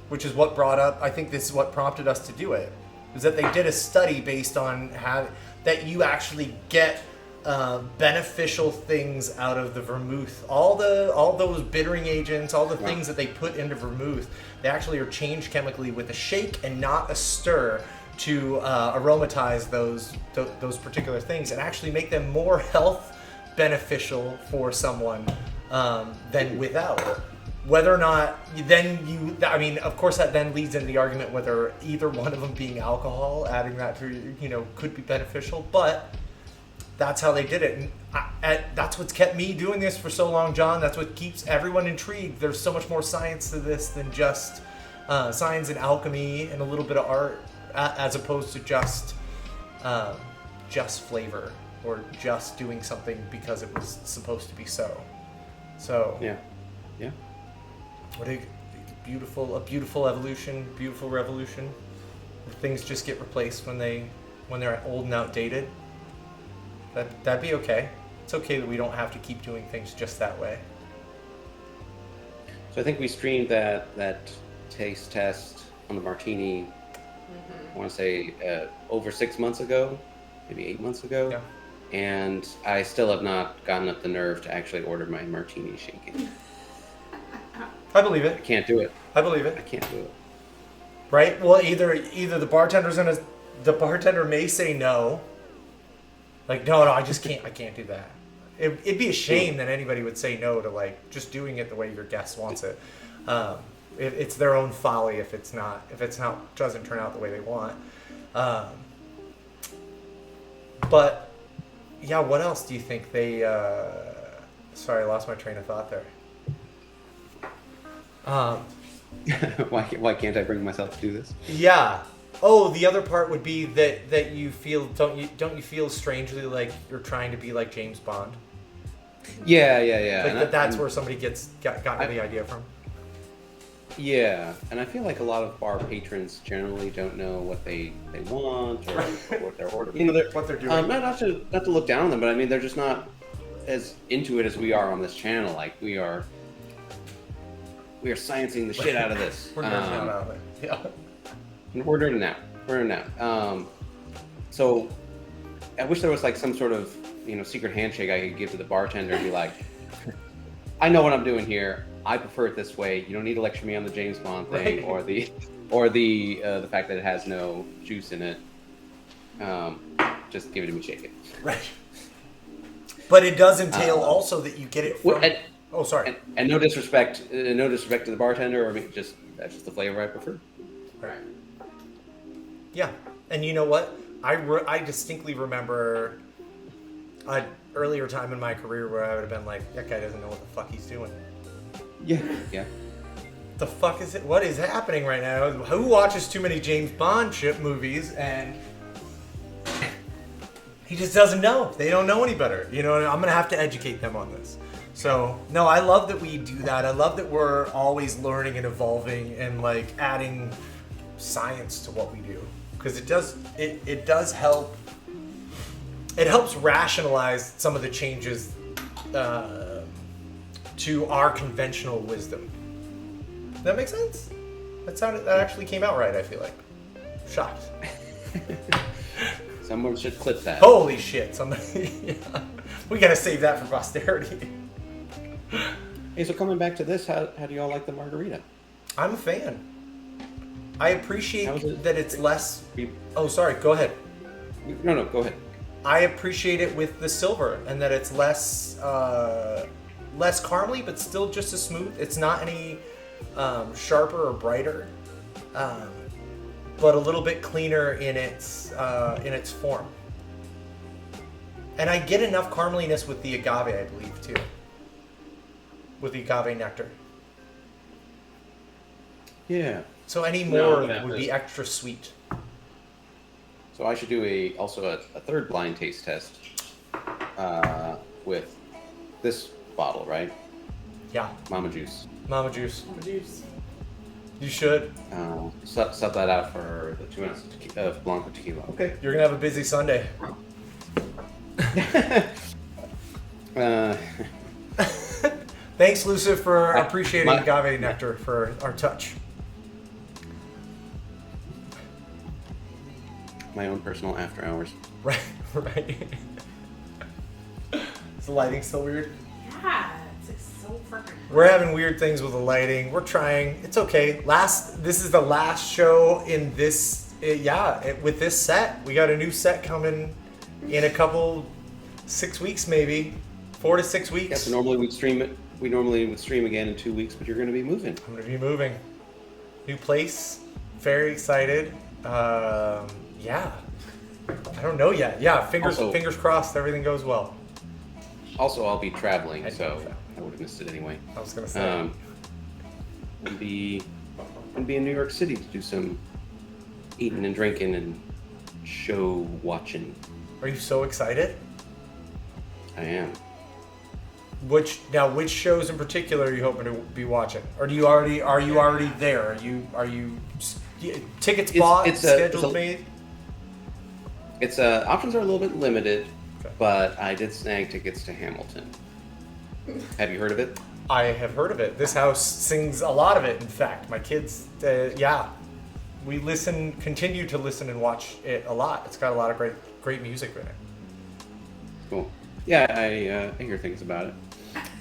Which is what brought up, I think this is what prompted us to do it, is that they did a study based on how that you actually get beneficial things out of the vermouth. All those bittering agents, all the things that they put into vermouth, they actually are changed chemically with a shake and not a stir to aromatize those particular things and actually make them more health beneficial for someone than without. Whether or not of course that then leads into the argument whether either one of them being alcohol, adding that to, could be beneficial, but that's how they did it. And that's what's kept me doing this for so long, John. That's what keeps everyone intrigued. There's so much more science to this than just science and alchemy and a little bit of art, as opposed to just flavor or just doing something because it was supposed to be so. So Yeah. what a beautiful evolution, beautiful revolution. Things just get replaced when they're old and outdated. That'd be okay. It's okay that we don't have to keep doing things just that way. So I think we streamed that taste test on the martini. I want to say over 6 months ago, maybe 8 months ago. Yeah. And I still have not gotten up the nerve to actually order my martini shaken. I believe I it. can't do it. I believe I it. can't do it. Right? Well, either the bartender may say no. Like, no, I just can't. I can't do that. It'd be a shame that anybody would say no to like just doing it the way your guest wants it. It's their own folly if it's not doesn't turn out the way they want. But yeah, what else do you think they? Sorry, I lost my train of thought there. Why can't I bring myself to do this? Yeah. Oh, the other part would be that you feel don't you feel strangely like you're trying to be like James Bond? Yeah. Like that's where somebody got the idea from. Yeah, and I feel like a lot of bar patrons generally don't know what they want or what they're ordering. What they're doing. Not to look down on them, but I mean they're just not as into it as we are on this channel. Like we are sciencing the shit out of this. We're nerding out of it. Yeah. We're nerding out. We're nerding out. So I wish there was like some sort of secret handshake I could give to the bartender and be like, I know what I'm doing here. I prefer it this way. You don't need to lecture me on the James Bond thing Right. or the fact that it has no juice in it. Just give it to me, shake it. Right. But it does entail also that you get it from. Sorry. And no disrespect to the bartender, or that's just the flavor I prefer. Right. Yeah, and you know what? I distinctly remember an earlier time in my career where I would have been like, that guy doesn't know what the fuck he's doing. Yeah. The fuck is it? What is happening right now? Who watches too many James Bond movies and he just doesn't know. They don't know any better. I'm gonna have to educate them on this. So no, I love that we do that. I love that we're always learning and evolving and like adding science to what we do, because it does help. It helps rationalize some of the changes to our conventional wisdom. Does that make sense? That actually came out right, I feel like. Shocked. Someone should clip that. Holy shit, somebody. Yeah. We gotta save that for posterity. Hey, so coming back to this, how do y'all like the margarita? I'm a fan. I appreciate How is it? that it's less... Oh, sorry, go ahead. No, go ahead. I appreciate it with the silver, and that it's less caramely, but still just as smooth. It's not any sharper or brighter, but a little bit cleaner in its form. And I get enough carameliness with the agave, I believe, too. With the agave nectar. Yeah. So any No, more that would be was- extra sweet. So I should do also a third blind taste test with this bottle, right? Yeah, Mama Juice. Mama Juice. Oh, juice. You should. Sub that out for the 2 ounces of Blanco tequila. Okay. You're gonna have a busy Sunday. Thanks, Lucifer, for appreciating agave nectar for our touch. My own personal after hours. Right, right. Is the lighting still weird? Yeah, it's like so freaking. We're having weird things with the lighting. We're trying. It's okay. This is the last show in this. With this set, we got a new set coming in a couple, 6 weeks maybe, 4 to 6 weeks. Yeah, so normally we'd stream it. We normally would stream again in 2 weeks, but you're going to be moving. I'm gonna be moving. New place. Very excited. Yeah. I don't know yet. Yeah, fingers crossed everything goes well. Also, I'll be traveling, I so know that. I would have missed it anyway. I was gonna say. I'll be in New York City to do some eating and drinking and show watching. Are you so excited? I am. Which shows in particular are you hoping to be watching? Or are you already there? Are you tickets bought, schedules made? It's options are a little bit limited, Okay. but I did snag tickets to Hamilton. Have you heard of it? I have heard of it. This house sings a lot of it. In fact, my kids, we continue to listen and watch it a lot. It's got a lot of great music in it. Cool. Yeah, I hear things about it.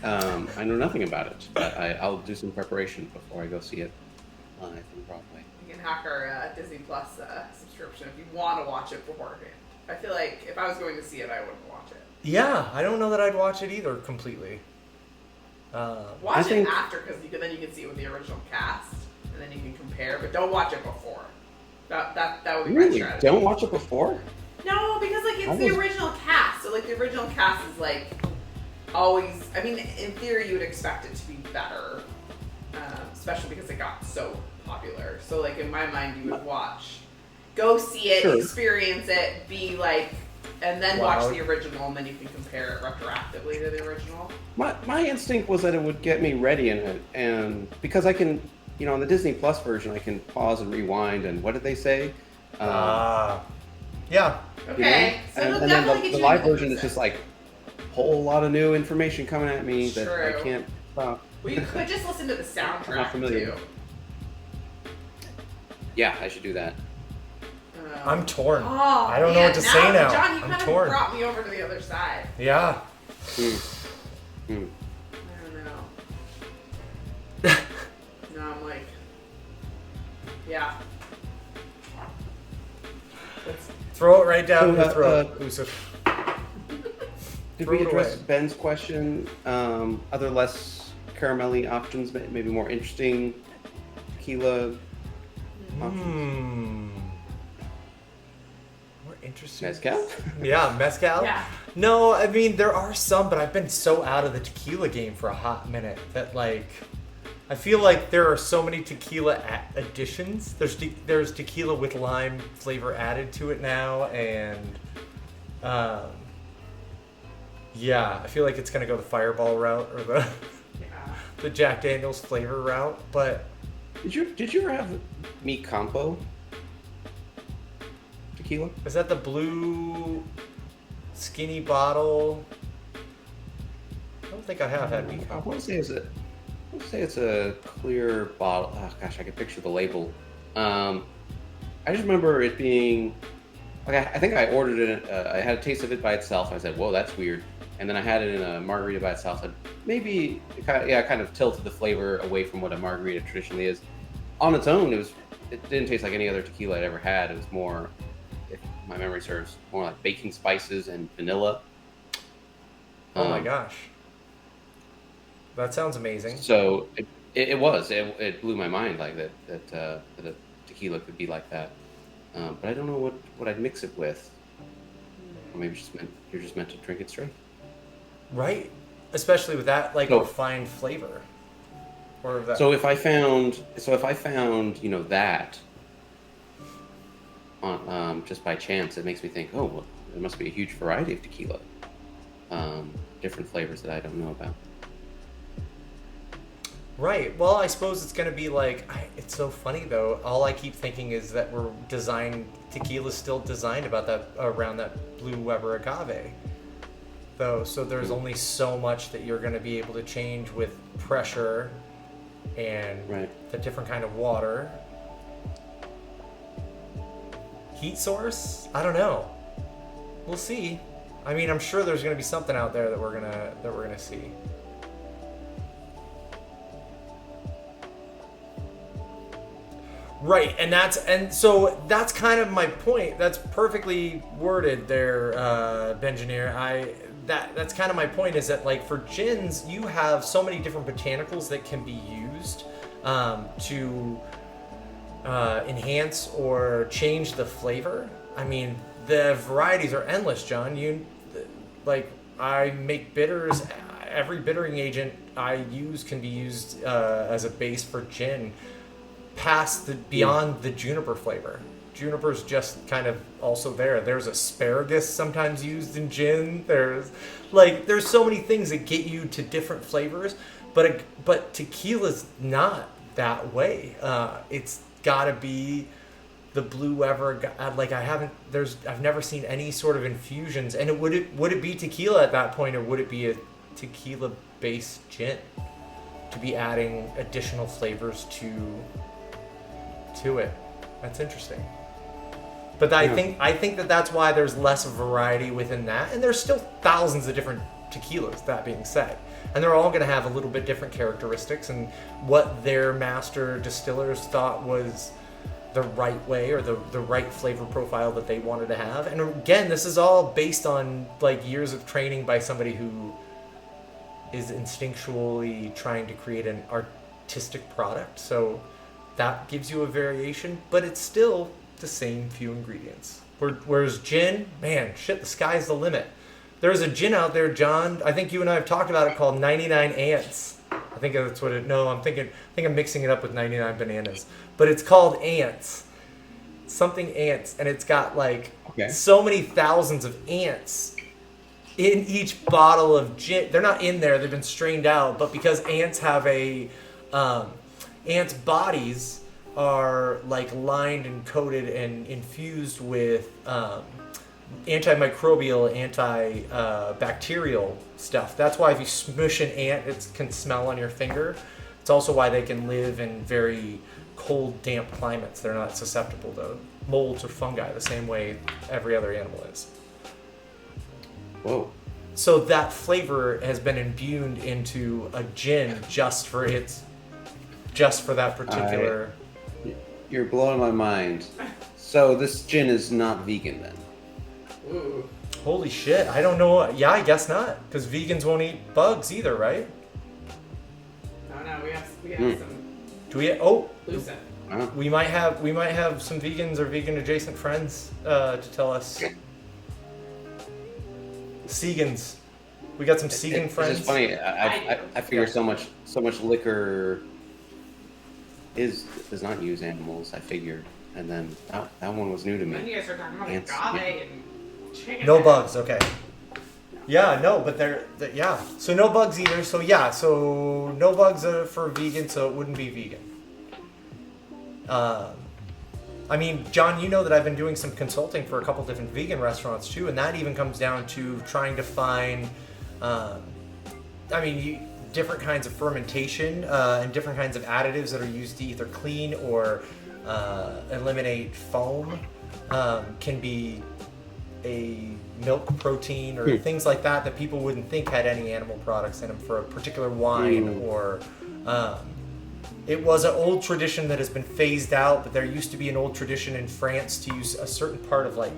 I know nothing about it, but I'll do some preparation before I go see it live on Broadway. You can hack our Disney Plus subscription if you want to watch it beforehand. I feel like if I was going to see it, I wouldn't watch it. Yeah, I don't know that I'd watch it either completely. Watch it after, because then you can see it with the original cast, and then you can compare. But don't watch it before. That would be my Really? strategy. Don't watch it before? No, because it's the original cast. So the original cast is always. I mean, in theory, you would expect it to be better, especially because it got so popular. So in my mind, you would go see it, Sure. experience it, and then Wow. watch the original, and then you can compare it retroactively to the original. My instinct was that it would get me ready in it, and because I can, on the Disney Plus version, I can pause and rewind. And what did they say? Yeah. Okay, so it'll and then definitely get the you live into version is just a whole lot of new information coming at me that I True. can't stop. Well, you could just listen to the soundtrack I'm not familiar. too. Yeah, I should do that. I'm torn. Oh, I don't know what to say now. John, you I'm kind torn. of brought me over to the other side. Yeah. Hmm. I don't know. No, I'm yeah. Throw it right down So, your throat, Yusuf. Did Throw we it address away. Ben's question? Other less caramelly options, maybe more interesting tequila options? More interesting. Mezcal? Yeah, mezcal. Yeah. No, I mean there are some, but I've been so out of the tequila game for a hot minute that I feel like there are so many tequila additions. There's tequila with lime flavor added to it now, and I feel like it's gonna go the Fireball route or Yeah. the Jack Daniel's flavor route. But Did you ever have Mi Campo tequila. Is that the blue skinny bottle? I don't think I have had Mi I Campo. want to say it's a clear bottle. Oh gosh, I can picture the label. I just remember it being like I think I ordered it. I had a taste of it by itself. I said, "Whoa, that's weird." And then I had it in a margarita by itself. And maybe it kind of tilted the flavor away from what a margarita traditionally is. On its own, it didn't taste like any other tequila I'd ever had. It was more, if my memory serves, more like baking spices and vanilla. Oh my gosh. That sounds amazing. So it blew my mind like that a tequila could be like that. But I don't know what I'd mix it with. Or maybe you're just meant to drink it straight. Right? Especially with that like So- refined flavor. Or that So if I found that on just by chance, it makes me think, oh well, there must be a huge variety of tequila, different flavors that I don't know about. Right. Well, I suppose it's going to be like, it's so funny though. All I keep thinking is that tequila's still designed around that Blue Weber agave. Though, so there's only so much that you're going to be able to change with pressure and Right. the different kind of water. Heat source? I don't know. We'll see. I mean, I'm sure there's going to be something out there that we're going to see. Right, and so that's kind of my point. That's perfectly worded there, Benjineer. That's kind of my point, is that like for gins, you have so many different botanicals that can be used to enhance or change the flavor. I mean, the varieties are endless, John. I make bitters. Every bittering agent I use can be used as a base for gin. Beyond the juniper flavor. Juniper's just kind of also there. There's asparagus sometimes used in gin. There's so many things that get you to different flavors, but tequila's not that way. It's got to be the Blue Weber. I've never seen any sort of infusions. And would it be tequila at that point, or would it be a tequila-based gin to be adding additional flavors to it? That's interesting. But I think that's why there's less variety within that, and there's still thousands of different tequilas, that being said, and they're all going to have a little bit different characteristics and what their master distillers thought was the right way or the right flavor profile that they wanted to have. And again, this is all based on like years of training by somebody who is instinctually trying to create an artistic product. So that gives you a variation, but it's still the same few ingredients. Whereas gin, man, shit, the sky's the limit. There's a gin out there, John. I think you and I have talked about it, called 99 Ants. I think that's what it. No, I think I'm mixing it up with 99 Bananas. But it's called Ants. Something Ants, and it's got like so many thousands of ants in each bottle of gin. They're not in there; they've been strained out. But because ants have ants' bodies are like lined and coated and infused with antimicrobial, antibacterial stuff. That's why if you smush an ant, it can smell on your finger. It's also why they can live in very cold, damp climates. They're not susceptible to molds or fungi the same way every other animal is. Whoa. So that flavor has been imbued into a gin just for that particular. You're blowing my mind. So this gin is not vegan then? Ooh. Holy shit! I don't know. Yeah, I guess not, because vegans won't eat bugs either, right? No, we have some Do we? Oh, lucid. we might have some vegans or vegan adjacent friends to tell us. Segans. We got some Segan friends. It's funny. I figure so much liquor does not use animals. I figured, and then that one was new to Then me. you guys are talking about Ants. agave and chicken. No bugs. Okay. Yeah, no, but yeah. So no bugs either. So yeah, so no bugs for vegan, so it wouldn't be vegan. I mean, John, you know that I've been doing some consulting for a couple different vegan restaurants too, and that even comes down to trying to find, different kinds of fermentation and different kinds of additives that are used to either clean or eliminate foam. Can be a milk protein or things like that people wouldn't think had any animal products in them for a particular wine or. It was an old tradition that has been phased out, but there used to be an old tradition in France to use a certain part of like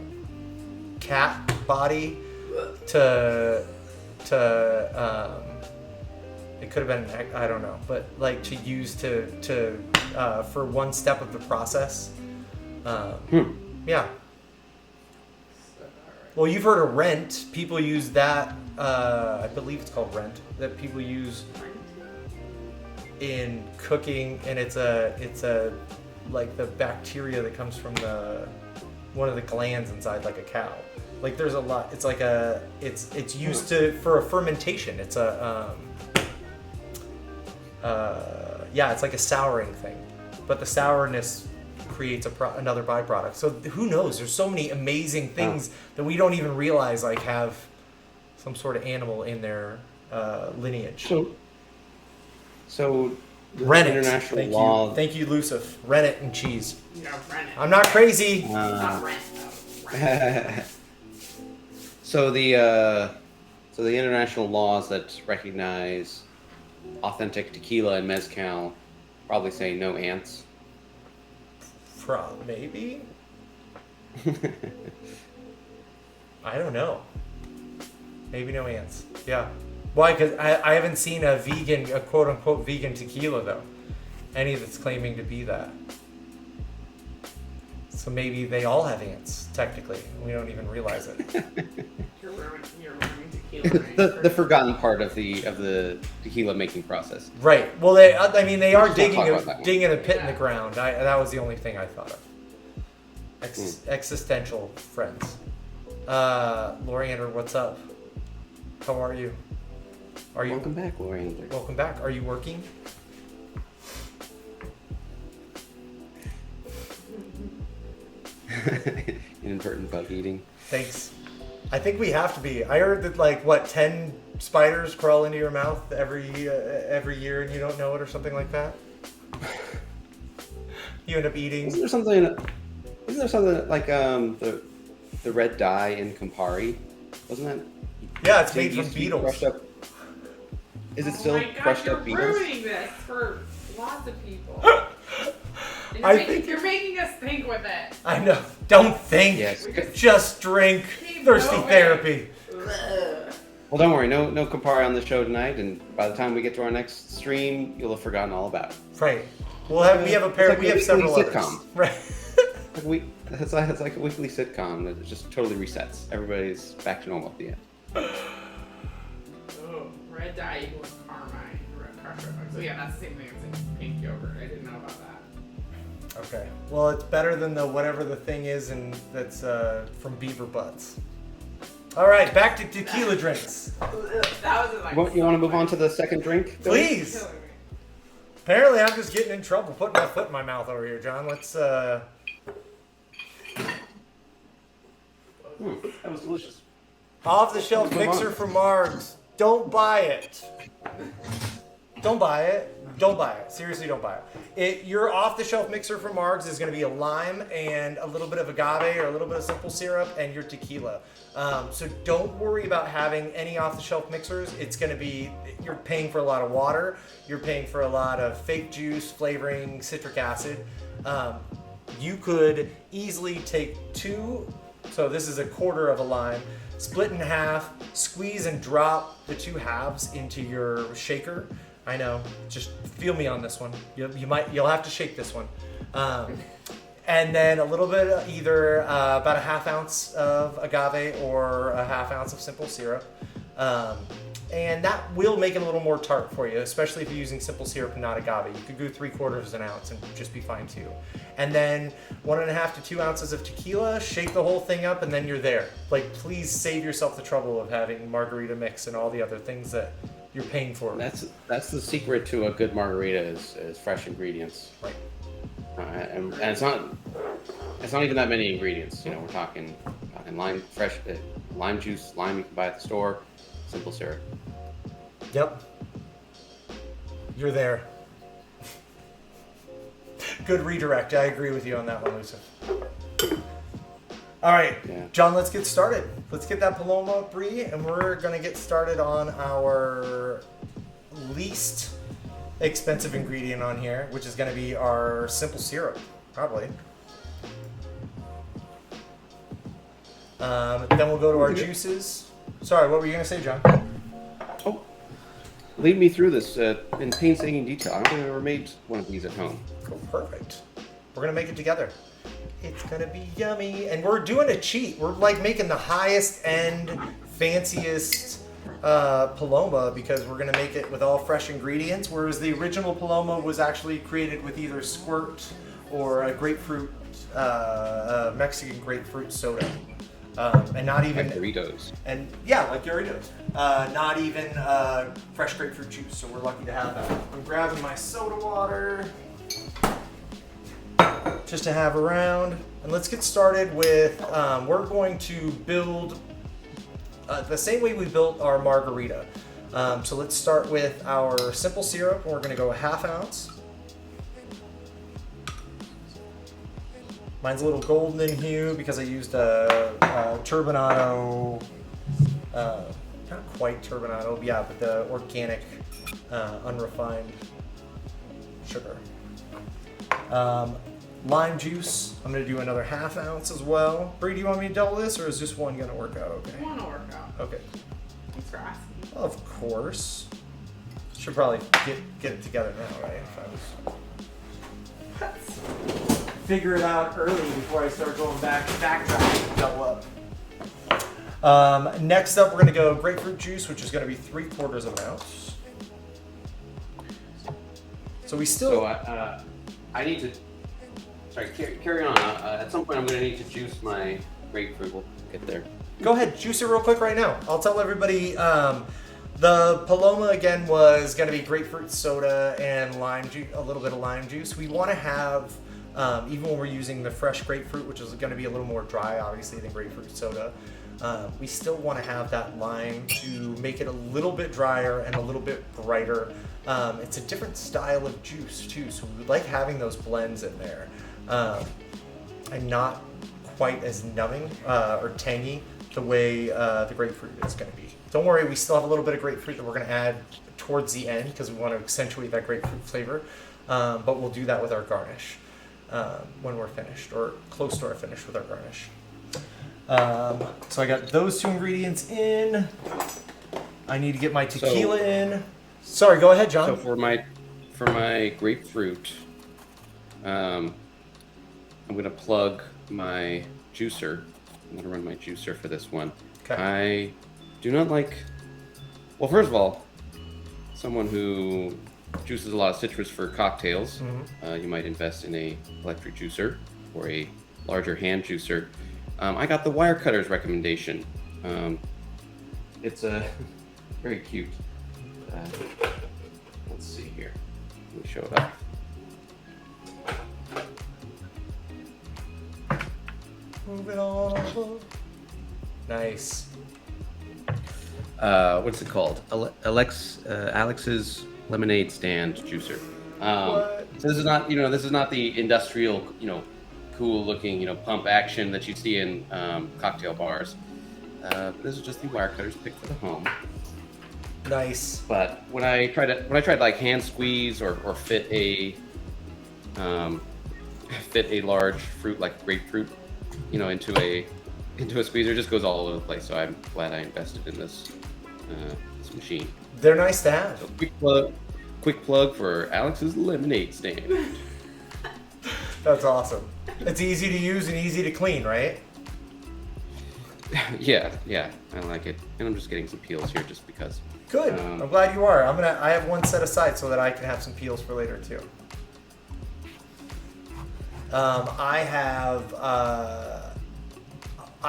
cat body to it could have been, I don't know, but like to use to for one step of the process. Yeah. Well, you've heard of Rent. People use that. I believe it's called Rent. That people use in cooking, and it's a like the bacteria that comes from one of the glands inside like a cow. Like there's a lot. It's like it's used for a fermentation. It's it's like a souring thing, but the sourness creates another byproduct. So who knows? There's so many amazing things that we don't even realize like have some sort of animal in their lineage. So rennet. International law. Thank you, Lucif. Rennet and cheese. Yeah, rennet. I'm not crazy. Not rent, though. Rennet. So the international laws that recognize authentic tequila and mezcal probably say no ants. Maybe. I don't know. Maybe no ants. Yeah. Why? Because I haven't seen a quote unquote vegan tequila though. Any that's claiming to be that. So maybe they all have ants, technically. We don't even realize it. You're ruining tequila. the forgotten part of the tequila making process. Right. Well, they are digging a pit in the Yeah. ground. That was the only thing I thought of. Existential friends. Loriander, what's up? How are you? Welcome back, Loriander. Welcome back. Are you working? Inadvertent bug eating. Thanks. I think we have to be. I heard that 10 spiders crawl into your mouth every year and you don't know it or something like that. You end up eating. Isn't there something like the red dye in Campari? Wasn't that? Yeah, it's They made from used to be beetles. crushed up. Is it still Oh my God, crushed you're up beetles? ruining this for lots of people. You're making us think with it. I know. Don't think. Yes. Just drink. Keep Thirsty going. therapy. Ugh. Well, don't worry. No Campari on the show tonight, and by the time we get to our next stream, you'll have forgotten all about it. Right. We have a pair. It's like We a have several weekly others. sitcom. Right. It's like a weekly sitcom that just totally resets. Everybody's back to normal at the end. Oh, red dye equals carmine. So yeah, that's the same thing as in pink yogurt. I didn't know about that. Okay. Well, it's better than the whatever the thing is, and that's from beaver butts. All right, back to tequila drinks. That was like. You want to move on to the second drink? Billy? Please. Apparently, I'm just getting in trouble putting my foot in my mouth over here, John. Let's. That was delicious. Off-the-shelf Come on. mixer from Margs. Don't buy it. Don't buy it. Don't buy it. Seriously, don't buy it. Your off-the-shelf mixer from Margs is going to be a lime and a little bit of agave or a little bit of simple syrup and your tequila. So don't worry about having any off-the-shelf mixers. It's going to be, you're paying for a lot of water. You're paying for a lot of fake juice, flavoring, citric acid. You could easily take two, so this is a quarter of a lime, split in half, squeeze and drop the two halves into your shaker. I know, just feel me on this one. You'll have to shake this one. And then a little bit, either about a half ounce of agave or a half ounce of simple syrup. And that will make it a little more tart for you, especially if you're using simple syrup and not agave. You could go 3/4 ounce and just be fine too. And then 1.5 to 2 ounces of tequila, shake the whole thing up, and then you're there. Please save yourself the trouble of having margarita mix and all the other things that you're paying for. That's the secret to a good margarita is fresh ingredients. Right. And it's not It's not even that many ingredients. We're talking lime, fresh lime juice, lime you can buy at the store, simple syrup. Yep. You're there. Good redirect. I agree with you on that one, Lisa. All right, Yeah. John, let's get started. Let's get that Paloma Brie, and we're going to get started on our least expensive ingredient on here, which is going to be our simple syrup, probably. Then we'll go to our juices. Sorry, what were you going to say, John? Oh, lead me through this in painstaking detail. I've never made one of these at home. Cool, perfect. We're going to make it together. It's going to be yummy. And we're doing a cheat. We're like making the highest end, fanciest Paloma because we're going to make it with all fresh ingredients, whereas the original Paloma was actually created with either squirt or a grapefruit, Mexican grapefruit soda. And not even Like Doritos. And yeah, like Doritos. Not even fresh grapefruit juice, so we're lucky to have that. I'm grabbing my soda water just to have around. And let's get started with, we're going to build the same way we built our margarita. So let's start with our simple syrup, and we're going to go a half ounce. Mine's a little golden in hue because I used a turbinado, not quite turbinado, yeah, but the organic, unrefined sugar. Lime juice, I'm going to do another half ounce as well. Bree, do you want me to double this, or is just one going to work out okay? I want to work out. Okay. Thanks for asking. Of course. Should probably get it together now, right? If I was... figure it out early before I start going backtracking and double up. Next up, we're going to go grapefruit juice, which is going to be 3/4 of an ounce. So we still... So I need to... Sorry, carry on. At some point I'm going to need to juice my grapefruit. We'll get there. Go ahead, juice it real quick right now. I'll tell everybody... the Paloma, again, was going to be grapefruit soda and lime juice, a little bit of lime juice. We want to have... even when we're using the fresh grapefruit, which is going to be a little more dry, obviously, than grapefruit soda, we still want to have that lime to make it a little bit drier and a little bit brighter. It's a different style of juice, too, so we like having those blends in there. And not quite as numbing or tangy the way the grapefruit is going to be. Don't worry, we still have a little bit of grapefruit that we're going to add towards the end because we want to accentuate that grapefruit flavor, but we'll do that with our garnish. When we're finished, or close to our finish with our garnish. So I got those two ingredients in. I need to get my tequila in. Sorry, go ahead, John. So for my grapefruit, I'm gonna plug my juicer. I'm gonna run my juicer for this one. Okay. I do not like. Well, first of all, someone who juices a lot of citrus for cocktails, you might invest in a electric juicer or a larger hand juicer. I got the wire cutters recommendation. It's very cute. Let's see here. Let me show it up. Moving on. Nice. What's it called? Alex's lemonade stand juicer. So this is not, this is not the industrial, cool looking, pump action that you see in cocktail bars. This is just the wire cutters picked for the home. Nice. But when I tried like hand squeeze or fit a large fruit like grapefruit, into a squeezer, it just goes all over the place. So I'm glad I invested in this machine. They're nice to have. So quick plug for Alex's lemonade stand. That's awesome. It's easy to use and easy to clean, right? Yeah, I like it, and I'm just getting some peels here just because. Good. I'm glad you are. I have one set aside so that I can have some peels for later too. I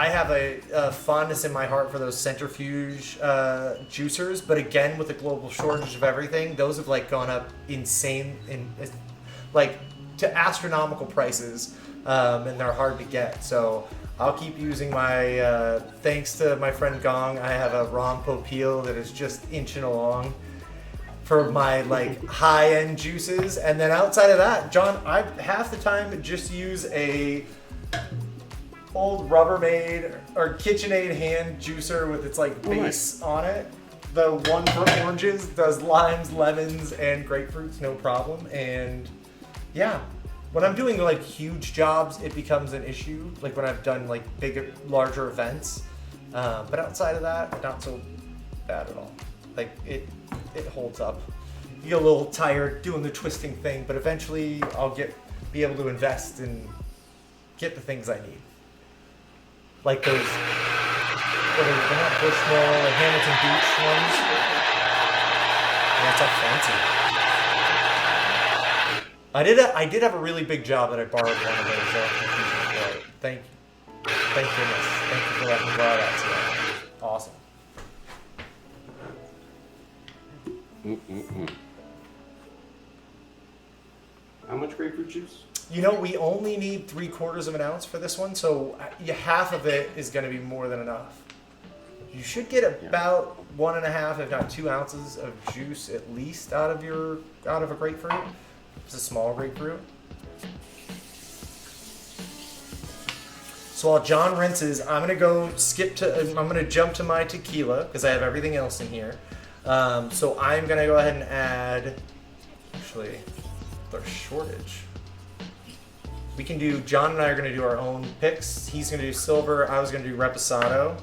have a fondness in my heart for those centrifuge juicers, but again, with the global shortage of everything, those have like gone up insane to astronomical prices. and they're hard to get. So I'll keep using my, thanks to my friend Gong, I have a Ron Popeil that is just inching along for my like high-end juices. And then outside of that, John, I half the time just use a old Rubbermaid or KitchenAid hand juicer with its like base on it. The one for oranges does limes, lemons, and grapefruits, no problem. And yeah, when I'm doing like huge jobs, it becomes an issue. Like when I've done like bigger, larger events. But outside of that, not so bad at all. Like it holds up. You get a little tired doing the twisting thing, but eventually I'll be able to invest and get the things I need. Like those, they're not Bushmill and Hamilton Beach ones. That's all fancy. I did have a really big job that I borrowed one of those. Thank goodness. Thank you for letting me borrow that today. Awesome. How much grapefruit juice? You know, we only need 3/4 of an ounce for this one, so half of it is going to be more than enough. You should get about 1.5, if not 2 ounces of juice at least out of a grapefruit. It's a small grapefruit. So while John rinses, I'm going to jump to my tequila because I have everything else in here. So I'm going to go ahead and add, actually, there's shortage. John and I are going to do our own picks. He's going to do silver. I was going to do reposado.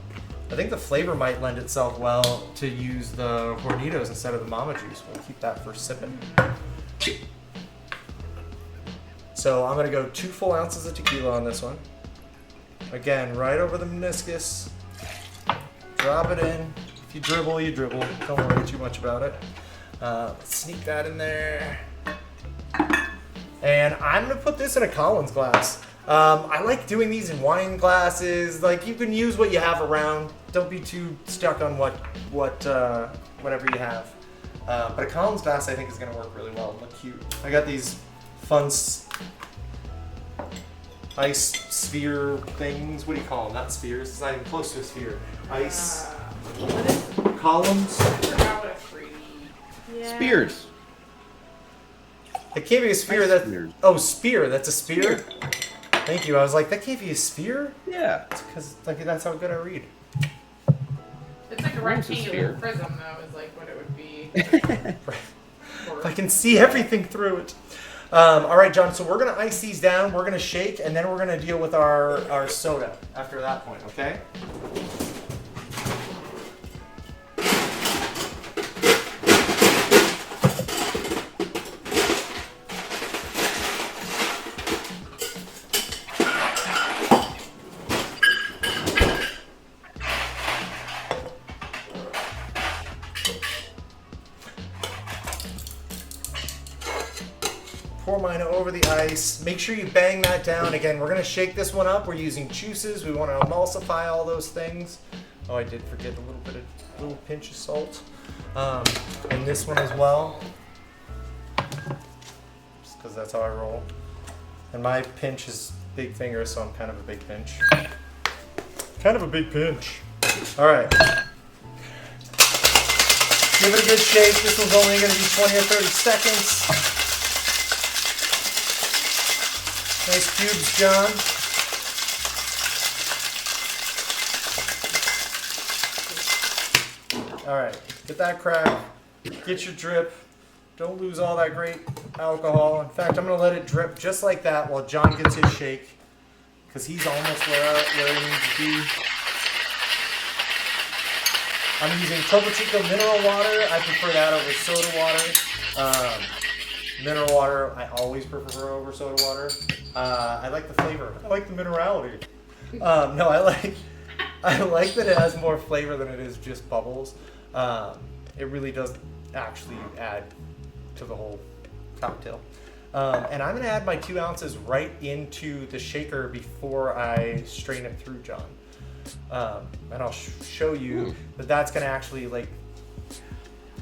I think the flavor might lend itself well to use the Hornitos instead of the Mama Juice. We'll keep that for sipping. So I'm going to go 2 full ounces of tequila on this one. Again, right over the meniscus. Drop it in. If you dribble, you dribble. Don't worry too much about it. Sneak that in there. And I'm going to put this in a Collins glass. I like doing these in wine glasses. Like, you can use what you have around. Don't be too stuck on whatever you have. But a Collins glass, I think, is going to work really well and look cute. I got these fun ice sphere things. What do you call them? Not spheres. It's not even close to a sphere. Ice columns. I forgot what it's free. Yeah. Spears. It can't be a sphere. Spear. That's a spear? Thank you. I was like, that can't be a spear? Yeah. It's because that's how good I read. It's like a rectangular prism, though, is like what it would be. If I can see everything through it. All right, John, so we're going to ice these down. We're going to shake, and then we're going to deal with our soda after that point, okay? Pour mine over the ice. Make sure you bang that down. Again, we're going to shake this one up. We're using juices. We want to emulsify all those things. Oh, I did forget a little pinch of salt. And this one as well. Just because that's how I roll. And my pinch is big finger, so I'm kind of a big pinch. Kind of a big pinch. All right. Give it a good shake. This one's only going to be 20 or 30 seconds. Nice cubes, John. All right, get that crack, get your drip. Don't lose all that great alcohol. In fact, I'm gonna let it drip just like that while John gets his shake, because he's almost where he needs to be. I'm using Topo Chico mineral water. I prefer that over soda water. Mineral water, I always prefer over soda water. I like the flavor. I like the minerality. No, I like that it has more flavor than it is just bubbles. It really does actually add to the whole cocktail. And I'm going to add my 2 ounces right into the shaker before I strain it through, John. And I'll show you that that's going to actually like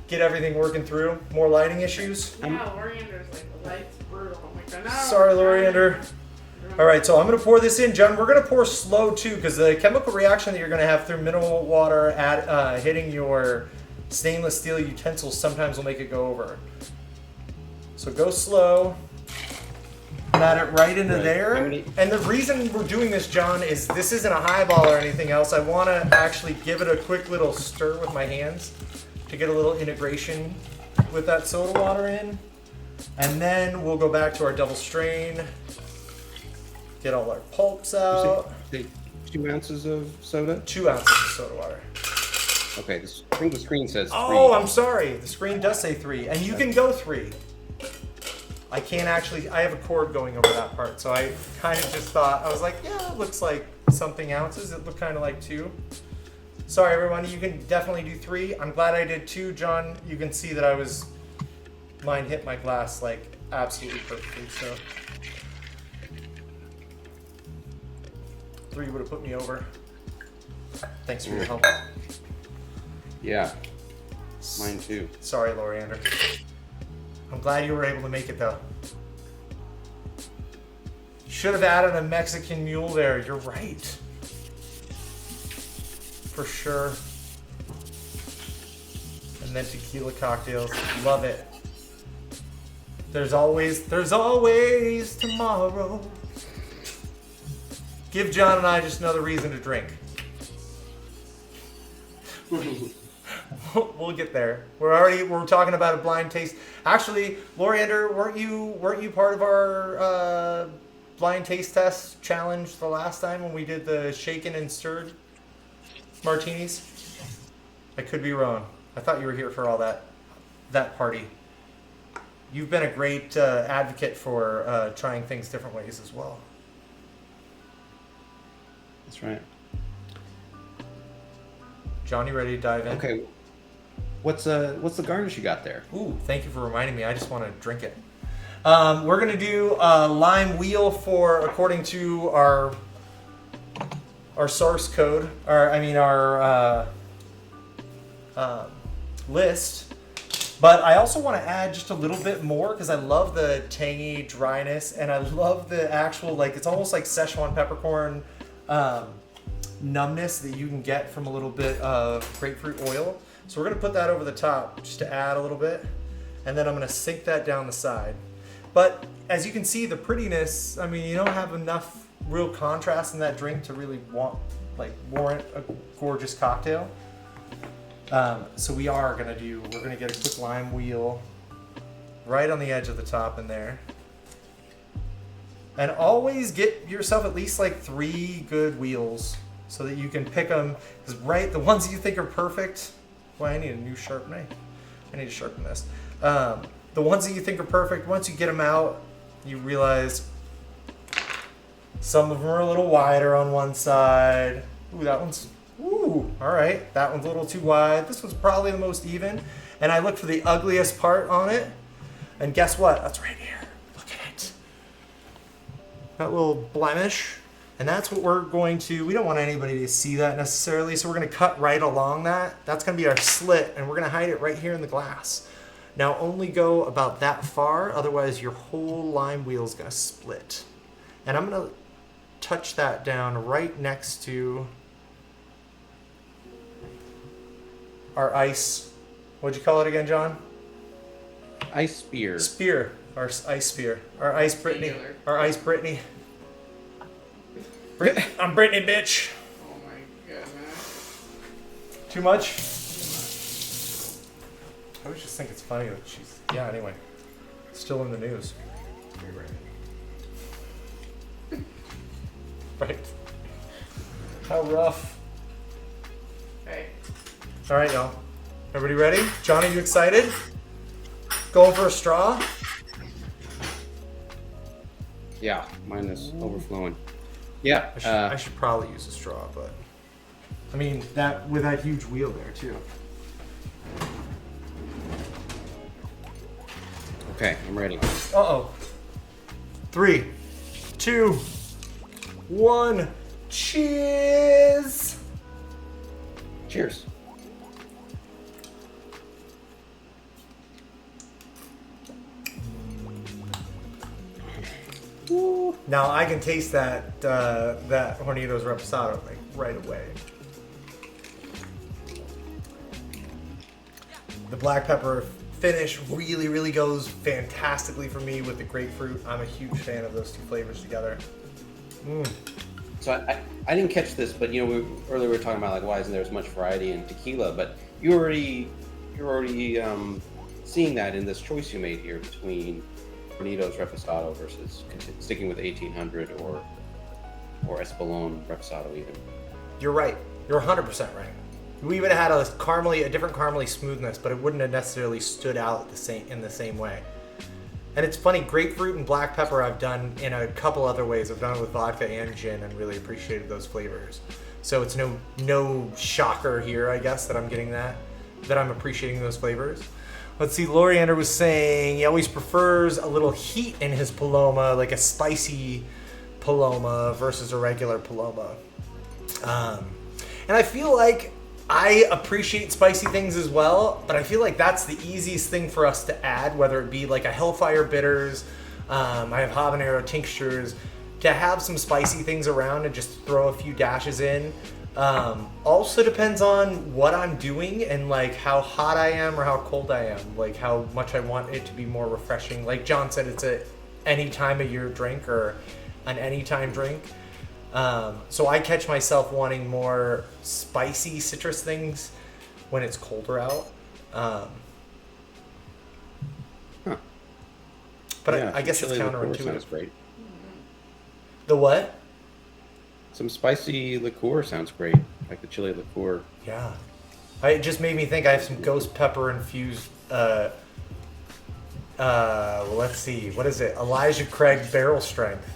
get everything working through. More lighting issues. Yeah, Loriander's like, the light's brutal. Oh my god, no. Sorry, Loriander. All right, so I'm going to pour this in, John. We're going to pour slow too, because the chemical reaction that you're going to have through mineral water hitting your stainless steel utensils sometimes will make it go over. So go slow. Add it right into there. And the reason we're doing this, John, is this isn't a highball or anything else. I want to actually give it a quick little stir with my hands to get a little integration with that soda water in. And then we'll go back to our double strain. Get all our pulps out. 2 ounces of soda? 2 ounces of soda water. Okay, I think the screen says 3. Oh, I'm sorry. The screen does say 3. And you can go 3. I can't actually, I have a cord going over that part. So I kind of just thought, I was like, yeah, it looks like something ounces. It looked kind of like 2. Sorry, everyone. You can definitely do 3. I'm glad I did 2, John. You can see that mine hit my glass like absolutely perfectly. So 3 would have put me over. Thanks for your help. Yeah, mine too. Sorry, Loriander. I'm glad you were able to make it though. Should have added a Mexican mule there. You're right. For sure. And then tequila cocktails. Love it. There's always tomorrow. Give John and I just another reason to drink. We'll get there. We're talking about a blind taste. Actually, Loriander, weren't you part of our blind taste test challenge the last time when we did the shaken and stirred martinis? I could be wrong. I thought you were here for all that party. You've been a great advocate for trying things different ways as well. That's right. John, you ready to dive in? Okay. What's the garnish you got there? Ooh, thank you for reminding me. I just want to drink it. We're gonna do a lime wheel according to our source code, our list. But I also want to add just a little bit more because I love the tangy dryness and I love the actual it's almost like Szechuan peppercorn numbness that you can get from a little bit of grapefruit oil. So we're going to put that over the top just to add a little bit. And then I'm going to sink that down the side. But as you can see, the prettiness, you don't have enough real contrast in that drink to really warrant a gorgeous cocktail. So we're going to get a quick lime wheel right on the edge of the top in there. And always get yourself at least 3 good wheels so that you can pick them. Because the ones that you think are perfect, I need a new sharp knife. I need to sharpen this. The ones that you think are perfect, once you get them out, you realize some of them are a little wider on one side. All right, that one's a little too wide. This one's probably the most even. And I look for the ugliest part on it. And guess what? That's right here. Look at it. That little blemish. And that's what we're going to, we don't want anybody to see that necessarily, so we're going to cut right along that. That's going to be our slit, and we're going to hide it right here in the glass. Now only go about that far, otherwise your whole lime wheel is going to split. And I'm going to touch that down right next to our ice, what'd you call it again, John? Ice spear. Spear, our ice spear. Our ice Brittany. Our ice Brittany. I'm Brittany, bitch. Oh my goodness. Too much? I always just think it's funny that she's... Yeah, anyway. Still in the news. Right. How rough. Okay. All right, y'all. Everybody ready? John, are you excited? Going for a straw? Yeah, mine is overflowing. Yeah. I should probably use a straw, but... that with that huge wheel there, too. Okay, I'm ready. Uh-oh. 3, 2, 1. Cheers! Cheers. Woo. Now I can taste that that Hornitos Reposado like right away. The black pepper finish really, really goes fantastically for me with the grapefruit. I'm a huge fan of those two flavors together. So I didn't catch this, but you know, earlier we were talking about like why isn't there as much variety in tequila? But you're already seeing that in this choice you made here between Hornitos Reposado versus sticking with 1800 or Espolón Reposado even. You're right. You're 100% right. We would have had a different caramely smoothness, but it wouldn't have necessarily stood out in the same way. And it's funny, grapefruit and black pepper I've done in a couple other ways. I've done it with vodka and gin and really appreciated those flavors. So it's no shocker here, I guess, that I'm getting that I'm appreciating those flavors. Let's see, Loriander was saying he always prefers a little heat in his Paloma, like a spicy Paloma versus a regular Paloma. And I feel like I appreciate spicy things as well, but I feel like that's the easiest thing for us to add, whether it be like a Hellfire Bitters, I have habanero tinctures, to have some spicy things around and just throw a few dashes in. Also depends on what I'm doing and like how hot I am or how cold I am, like how much I want it to be more refreshing. Like John said, it's a any time of year drink or an anytime drink. So I catch myself wanting more spicy citrus things when it's colder out. But yeah, I guess it's counterintuitive. Sounds great. The what? Some spicy liqueur sounds great, like the chili liqueur. Yeah. It just made me think I have some ghost pepper infused, well, let's see, what is it? Elijah Craig Barrel Strength.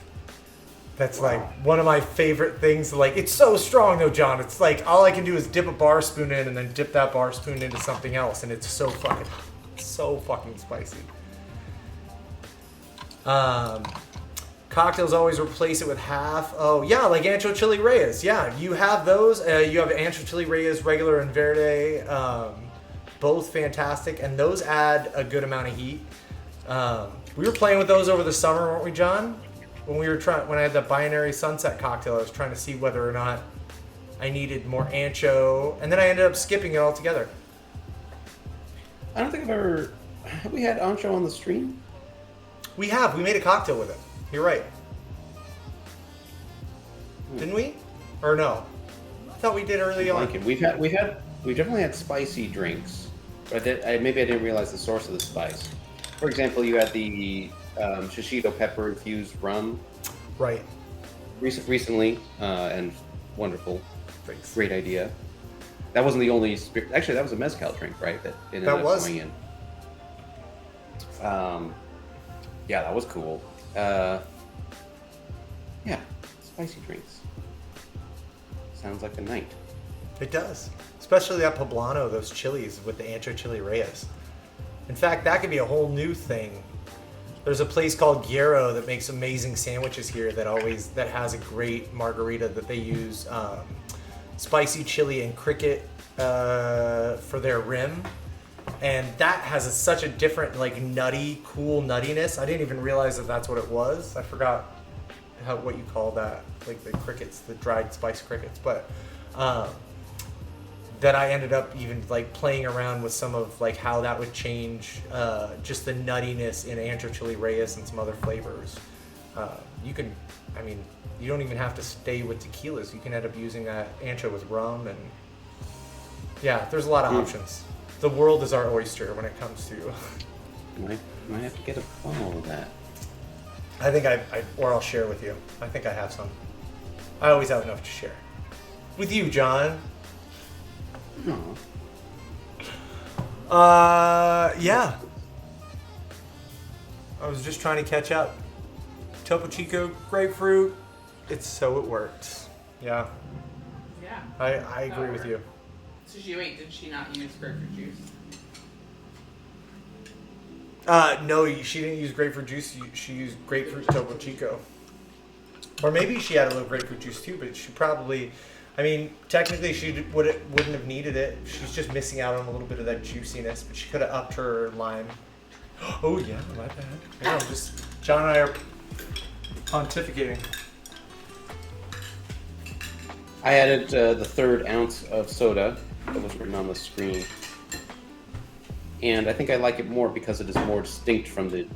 That's like one of my favorite things. Like, it's so strong though, John. It's like all I can do is dip a bar spoon in and then dip that bar spoon into something else, and it's so fucking spicy. Cocktails always replace it with half. Oh yeah, like Ancho Chili Reyes. Yeah, you have those. You have Ancho Chili Reyes regular and verde, both fantastic, and those add a good amount of heat. We were playing with those over the summer, weren't we, John? When I had the binary sunset cocktail, I was trying to see whether or not I needed more ancho, and then I ended up skipping it altogether. I don't think have we had ancho on the stream? We made a cocktail with it. You're right. Didn't we? Or no? I thought we did early on. We definitely had spicy drinks, but maybe I didn't realize the source of the spice. For example, you had the shishito pepper infused rum. Right. Recently, and wonderful. Thanks. Great idea. That wasn't the only spirit. Actually, that was a mezcal drink, right? That ended up going in. Yeah, that was cool. Yeah, spicy drinks. Sounds like a night. It does. Especially that poblano, those chilies with the Ancho Chili Reyes. In fact, that could be a whole new thing. There's a place called Guerrero that makes amazing sandwiches here that has a great margarita that they use spicy chili and cricket for their rim. And that has such a different, like, nutty, cool nuttiness. I didn't even realize that that's what it was. I forgot what you call that, like the crickets, the dried spice crickets. But that I ended up even like playing around with some of like how that would change just the nuttiness in Ancho Chili Reyes and some other flavors. You don't even have to stay with tequilas. You can end up using that ancho with rum, and yeah, there's a lot of options. The world is our oyster when it comes to. Might have to get a bottle of that. I think or I'll share with you. I think I have some. I always have enough to share. With you, John. No. Yeah. I was just trying to catch up. Topo Chico grapefruit. It works. Yeah. Yeah. I agree with you. So did she not use grapefruit juice? No, she didn't use grapefruit juice. She used grapefruit Topo Chico. Or maybe she had a little grapefruit juice too, but she probably, technically she wouldn't have needed it. She's just missing out on a little bit of that juiciness, but she could have upped her lime. Oh yeah, my bad. Yeah, John and I are pontificating. I added the third ounce of soda that was written on the screen. And I think I like it more because it is more distinct from the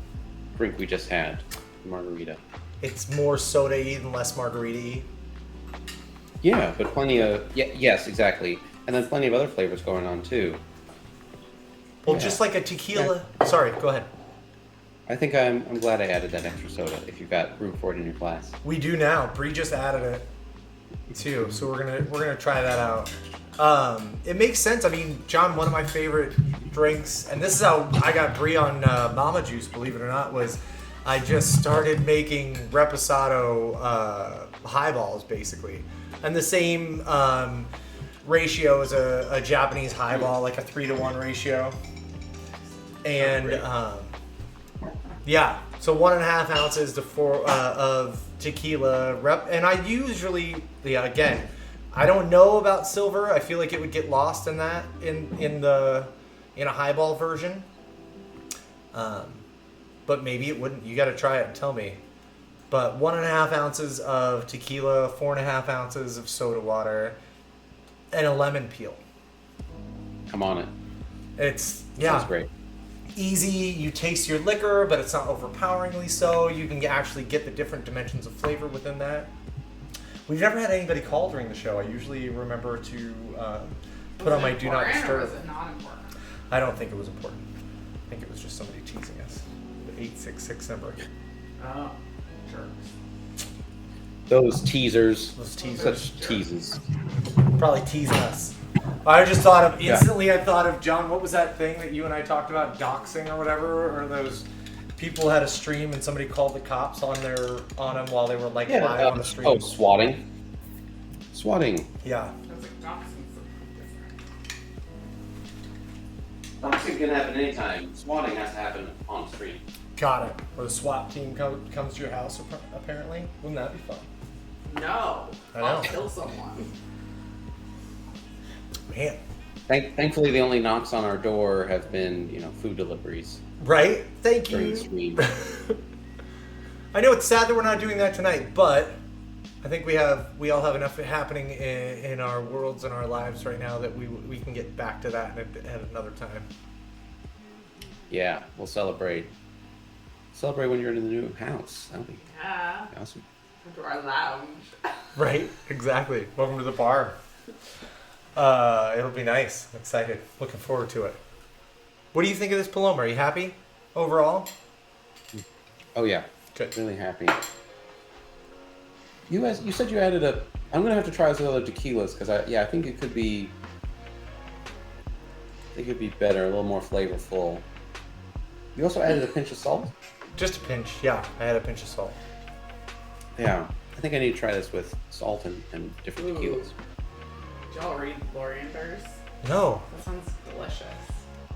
drink we just had, the margarita. It's more soda-y and less margarita-y. Yeah, but plenty of... yes, exactly. And then plenty of other flavors going on, too. Well, Yeah. just like a tequila... Sorry, go ahead. I think I'm glad I added that extra soda, if you've got room for it in your glass. We do now. Bree just added it, too. So we're gonna try that out. It makes sense. I mean, John, one of my favorite drinks, and this is how I got Brie on Mama Juice, believe it or not, was I just started making reposado highballs, basically. And the same ratio as a Japanese highball, like a 3-to-1 ratio. And yeah, so 1.5 ounces to 4 of tequila. And I usually, again, I don't know about silver. I feel like it would get lost in that in a highball version. But maybe it wouldn't. You got to try it and tell me. But 1.5 ounces of tequila, 4.5 ounces of soda water, and a lemon peel. I'm on it. It's Sounds great. easy. You taste your liquor, but it's not overpoweringly so. You can actually get the different dimensions of flavor within that. We've never had anybody call during the show. I usually remember to put on my do not disturb. Or was it not important? I don't think it was important. I think it was just somebody teasing us. The 866 number. Oh, jerks. Those teasers. Those teasers. Such teases. Probably teasing us. I just thought of instantly. I thought of John. What was that thing that you and I talked about, doxing or whatever? Or those people had a stream and somebody called the cops on them while they were live on the stream. Oh, swatting. Swatting. Yeah. I was like, doxing's something different. Boxing can happen anytime. Swatting has to happen on stream. Got it. Or the SWAT team comes to your house, apparently. Wouldn't that be fun? No. I know. I'll kill someone. Man. Thankfully, the only knocks on our door have been, food deliveries Right? Thank during you. the stream. I know it's sad that we're not doing that tonight, but I think we all have enough happening in our worlds and our lives right now that we can get back to that at another time. Yeah, we'll celebrate. Celebrate when you're in the new house. That'll be Yeah. awesome. To our lounge. Right? Exactly. Welcome to the bar. It'll be nice. I'm excited. Looking forward to it. What do you think of this Paloma? Are you happy overall? Oh yeah, Good. really happy. You said you added I'm gonna have to try some other tequilas because I think it could be. I think it'd be better, a little more flavorful. You also added a pinch of salt. Just a pinch. Yeah, I had a pinch of salt. Yeah, I think I need to try this with salt and different Ooh. tequilas. Did y'all read Loriander's? No. That sounds delicious.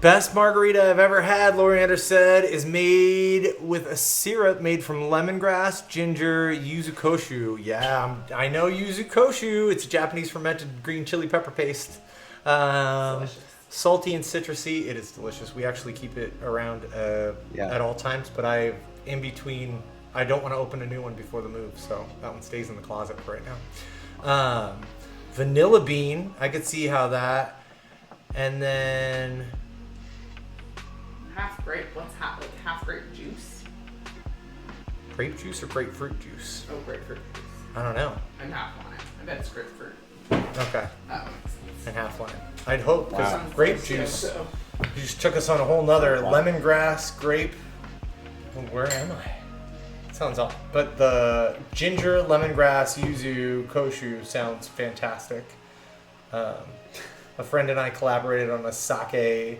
Best margarita I've ever had, Loriander said, is made with a syrup made from lemongrass, ginger, yuzu koshu. Yeah, I know yuzu koshu. It's a Japanese fermented green chili pepper paste. Delicious. Salty and citrusy. It is delicious. We actually keep it around at all times, but I don't want to open a new one before the move, so that one stays in the closet for right now. Vanilla bean. I could see how that. And then Half grape. What's half grape juice? grape juice or grapefruit juice? Oh, grapefruit juice. I don't know. I'm half lime. I bet it's grapefruit. Okay. That makes sense. And half lime. I'd hope, because Wow. grape Delicious, juice, so. you just took us on a whole nother Wow. lemongrass, grape. Where am I? Sounds off. But the ginger, lemongrass, yuzu, koshu sounds fantastic. A friend and I collaborated on a sake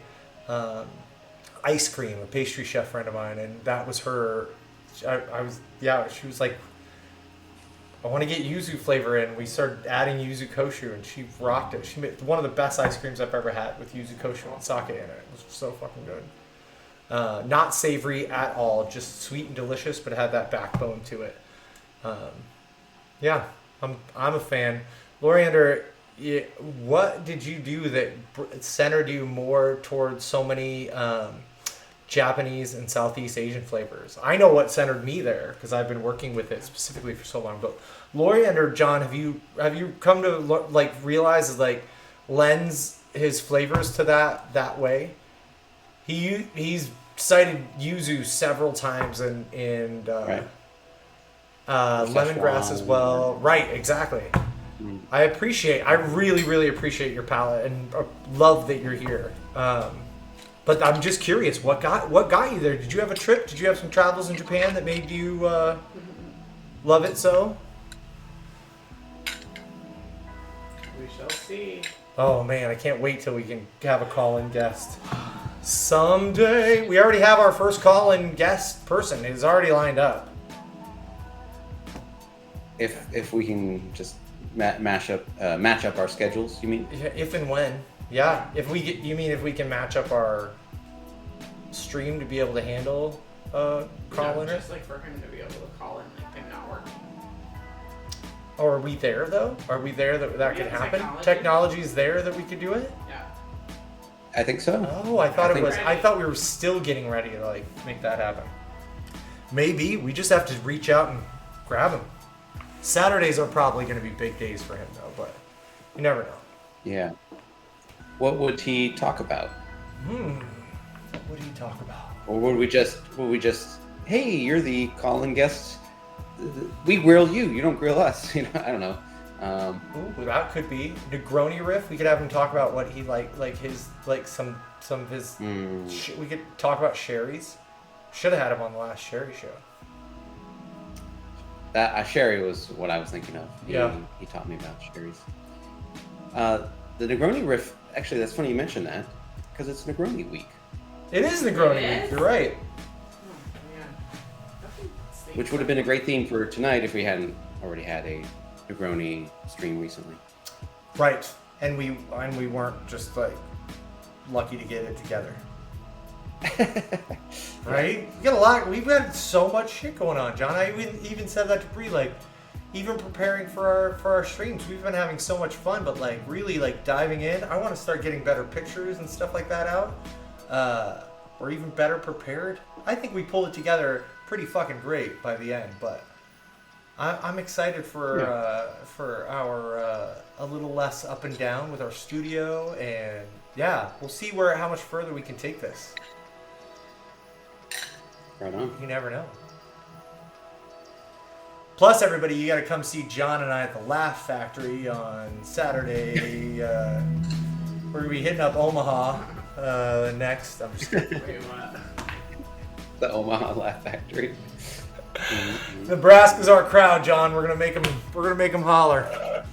ice cream, a pastry chef friend of mine, and that was her. She was like, I want to get yuzu flavor in. We started adding yuzu koshu, and she rocked it. She made one of the best ice creams I've ever had with yuzu koshu and sake in it. It was so fucking good. Not savory at all, just sweet and delicious, but it had that backbone to it. Yeah, I'm a fan. Loriander, what did you do that centered you more towards so many Japanese and Southeast Asian flavors. I know what centered me there because I've been working with it specifically for so long. But Lori and or John, have you come to like realize is like lends his flavors to that way? He's cited yuzu several times in Right. Lemongrass as well. Right, exactly. I really appreciate your palate and love that you're here. But I'm just curious, what got you there? Did you have a trip? Did you have some travels in Japan that made you love it so? We shall see. Oh man, I can't wait till we can have a call-in guest. Someday. We already have our first call-in guest person. It's already lined up. If we can just match up our schedules, you mean? Yeah, if and when. Yeah. If we can match up our stream to be able to handle call-in? Just like for him to be able to call in like and not working. Oh, are we there though? Are we there that could happen? Technology's there that we could do it? Yeah. I think so. Oh, I thought I thought we were still getting ready to like make that happen. Maybe we just have to reach out and grab him. Saturdays are probably going to be big days for him though, but you never know. Yeah. What would he talk about? What do you talk about? Or would we just hey, you're the call-in guest. We grill you. You don't grill us. You know, I don't know. Ooh, that could be Negroni riff. We could have him talk about what he like his like some of his. We could talk about sherries. Should have had him on the last sherry show. That sherry was what I was thinking of. He taught me about sherries. The Negroni riff. Actually, that's funny you mentioned that because it's Negroni week. It is Negroni week. You're right. Which would have been a great theme for tonight if we hadn't already had a Negroni stream recently. Right, and we weren't just like lucky to get it together. Right? We got a lot. We've got so much shit going on, John. I even said that to Bree. Like, even preparing for our streams, we've been having so much fun. But like, really, like diving in, I want to start getting better pictures and stuff like that out, or even better prepared. I think we pulled it together pretty fucking great by the end. But I'm excited for our a little less up and down with our studio, and yeah, we'll see how much further we can take this. Right on. You never know. Plus, everybody, you got to come see John and I at the Laugh Factory on Saturday. We're going to be hitting up Omaha next. I'm just kidding. Wait, what? The Omaha Laugh Factory. Nebraska's our crowd, John. We're gonna make them holler.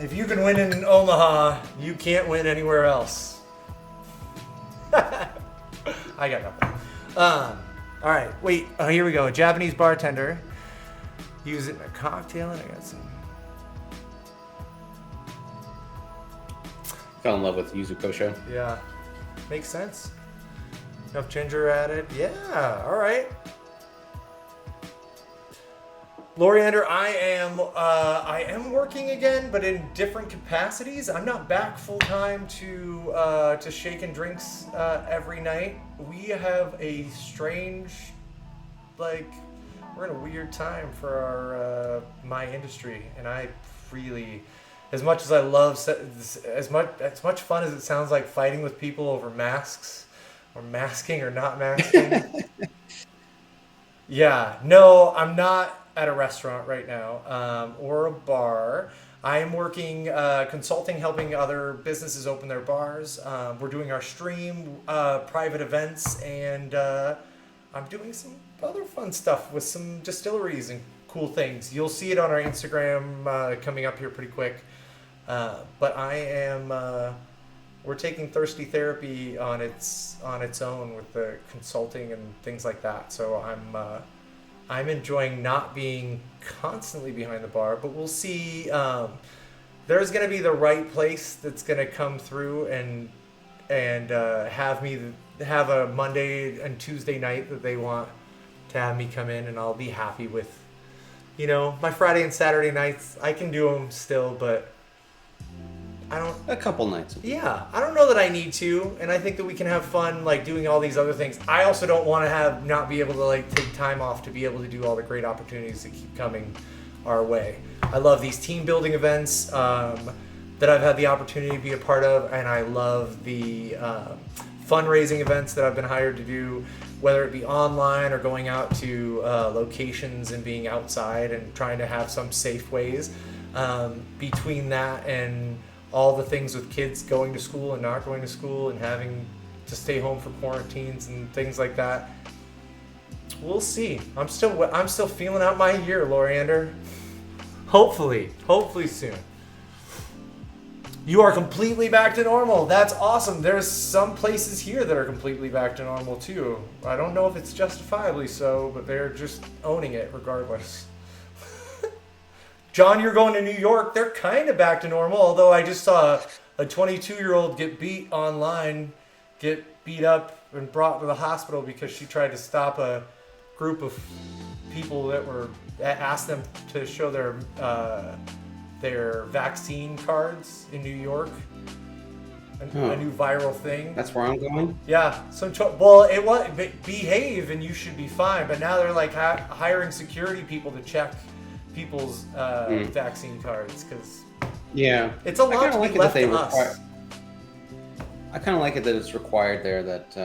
If you can win in Omaha, you can't win anywhere else. I got nothing. All right, wait. Oh, here we go. A Japanese bartender. Use it in a cocktail, and I got some. Fell in love with Yuzu Kosho. Yeah, makes sense. Enough ginger added. Yeah. All right. Loriander, I am working again, but in different capacities. I'm not back full time to shaking drinks every night. We have a strange, like, we're in a weird time for our my industry, and I really, as much as I love, as much fun as it sounds like fighting with people over masks, or masking or not masking. Yeah, no, I'm not at a restaurant right now, or a bar. I am working, consulting, helping other businesses open their bars. We're doing our stream, private events, and I'm doing some other fun stuff with some distilleries and cool things. You'll see it on our Instagram coming up here pretty quick. But I am, we're taking Thirsty Therapy on its own with the consulting and things like that. So I'm enjoying not being constantly behind the bar, but we'll see. There's going to be the right place that's going to come through and have a Monday and Tuesday night that they want to have me come in, and I'll be happy with, my Friday and Saturday nights. I can do them still, but A couple nights. Yeah, I don't know that I need to, and I think that we can have fun like doing all these other things. I also don't want to not be able to like take time off to be able to do all the great opportunities that keep coming our way. I love these team building events that I've had the opportunity to be a part of, and I love the fundraising events that I've been hired to do, whether it be online or going out to locations and being outside and trying to have some safe ways. Between that and all the things with kids going to school and not going to school and having to stay home for quarantines and things like that, we'll see. I'm still feeling out my year, Loriander. Hopefully soon. You are completely back to normal. That's awesome. There's some places here that are completely back to normal too. I don't know if it's justifiably so, but they're just owning it regardless. John, you're going to New York. They're kind of back to normal, although I just saw a 22-year-old get beat up and brought to the hospital because she tried to stop a group of people that asked them to show their vaccine cards in New York. A new viral thing. That's where I'm going? Yeah. Well, it was behave and you should be fine. But now they're like hiring security people to check people's vaccine cards because it's a lot to be left to us. I kind of like it that it's required there that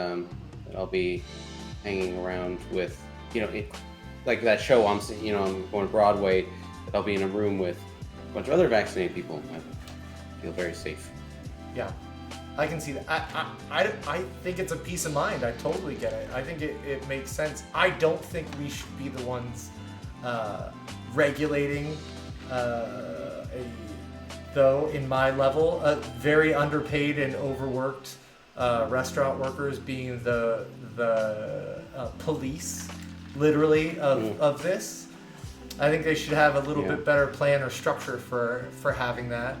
I'll be hanging around with, like that show I'm seeing, I'm going to Broadway, that I'll be in a room with a bunch of other vaccinated people. I feel very safe. Yeah, I can see that. I think it's a peace of mind. I totally get it. I think it makes sense. I don't think we should be the ones regulating, though, in my level, very underpaid and overworked restaurant workers being the police, literally, of this. I think they should have a little bit better plan or structure for having that,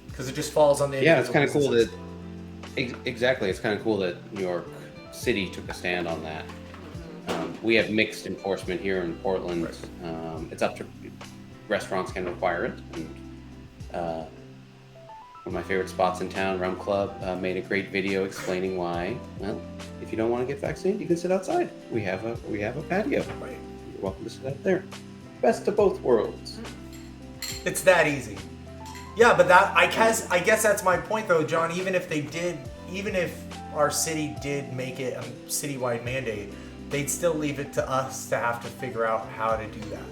because it just falls on the it's kind of cool that exactly. It's kind of cool that New York City took a stand on that. We have mixed enforcement here in Portland. Right. It's up to restaurants can require it. And one of my favorite spots in town, Rum Club, made a great video explaining why. Well, if you don't want to get vaccinated, you can sit outside. We have a patio. Right. You're welcome to sit out there. Best of both worlds. It's that easy. Yeah, but I guess that's my point though, John. Even if our city did make it a citywide mandate, they'd still leave it to us to have to figure out how to do that.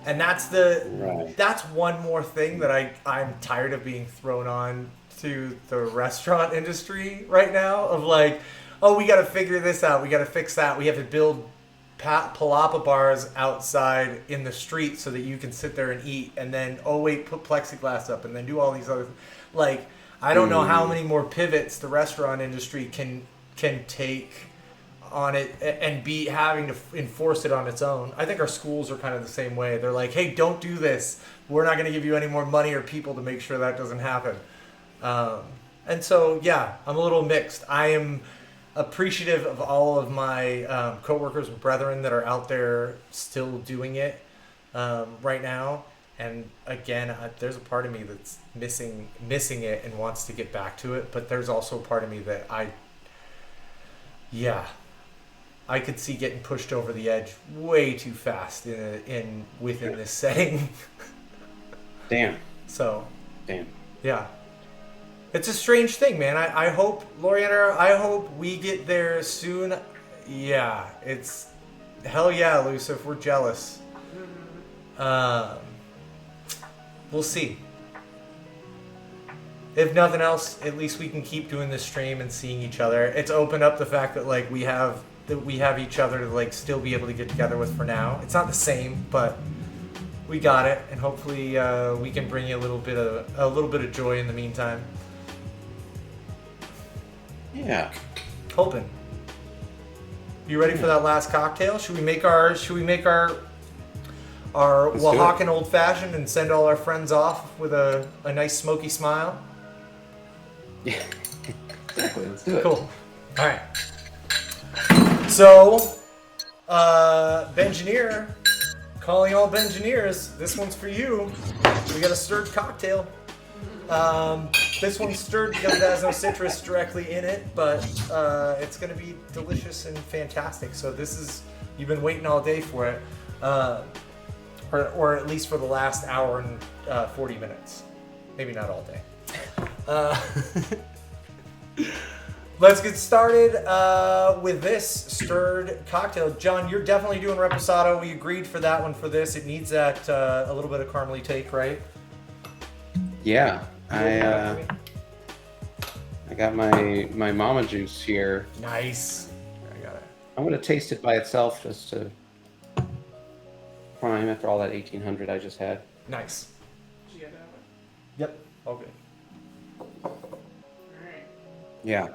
And that's one more thing that I'm tired of being thrown on to the restaurant industry right now of like, oh, we got to figure this out. We got to fix that. We have to build palapa bars outside in the street so that you can sit there and eat, and then put plexiglass up, and then do all these other like I don't know how many more pivots the restaurant industry can take on it and be having to enforce it on its own. I think our schools are kind of the same way. They're like, hey, don't do this. We're not going to give you any more money or people to make sure that doesn't happen. And so, I'm a little mixed. I am appreciative of all of my coworkers and brethren that are out there still doing it right now. And again, there's a part of me that's missing it and wants to get back to it. But there's also a part of me that I could see getting pushed over the edge way too fast within this setting. Damn. Yeah. It's a strange thing, man. I hope, Loriander, we get there soon. Yeah, it's hell yeah, Lucif. We're jealous. We'll see. If nothing else, at least we can keep doing this stream and seeing each other. It's opened up the fact that like we have each other to like still be able to get together with for now. It's not the same, but we got it, and hopefully we can bring you a little bit of joy in the meantime. Yeah. Hoping. You ready for that last cocktail? Should we make our Oaxacan old fashioned and send all our friends off with a nice smoky smile? Yeah. Exactly. Let's do it. Cool. All right. So, Bengineer, calling all engineers. This one's for you. We got a stirred cocktail. This one's stirred because it has no citrus directly in it, but it's going to be delicious and fantastic. So you've been waiting all day for it, or at least for the last hour and 40 minutes. Maybe not all day. Let's get started with this stirred cocktail. John, you're definitely doing reposado. We agreed for that one for this. It needs that a little bit of caramely take, right? Yeah, I got my mama juice here. Nice. I got it. I'm gonna taste it by itself just to prime after all that 1800 I just had. Nice. Did you get that one? Yep. All good. Alright. Yeah.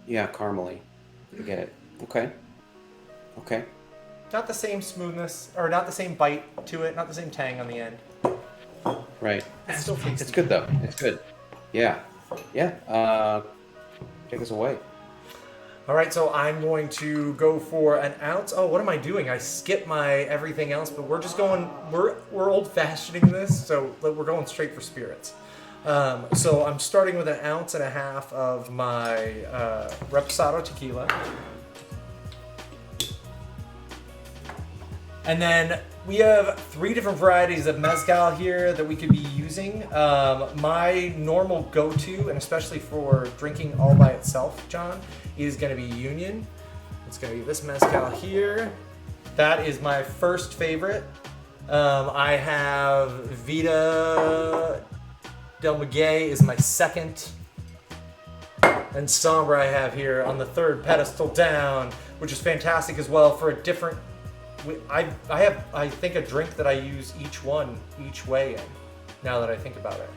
Yeah, caramely. I get it. Okay. Okay. Not the same smoothness, or not the same bite to it, not the same tang on the end. Right. It's still tasty. It's good though. It's good. Yeah. Yeah. Take us away. All right, so I'm going to go for an ounce. Oh, what am I doing? I skipped my everything else, but we're just going. We're old-fashioning this, so we're going straight for spirits. So I'm starting with 1.5 ounces of my reposado tequila, and then we have 3 different varieties of mezcal here that we could be using. My normal go-to, and especially for drinking all by itself, John, is going to be Union. It's going to be this mezcal here. That is my first favorite. I have Vida Del Maguey is my second. And Sombra I have here on the 3rd pedestal down, which is fantastic as well for a different... I think a drink that I use each way in, now that I think about it.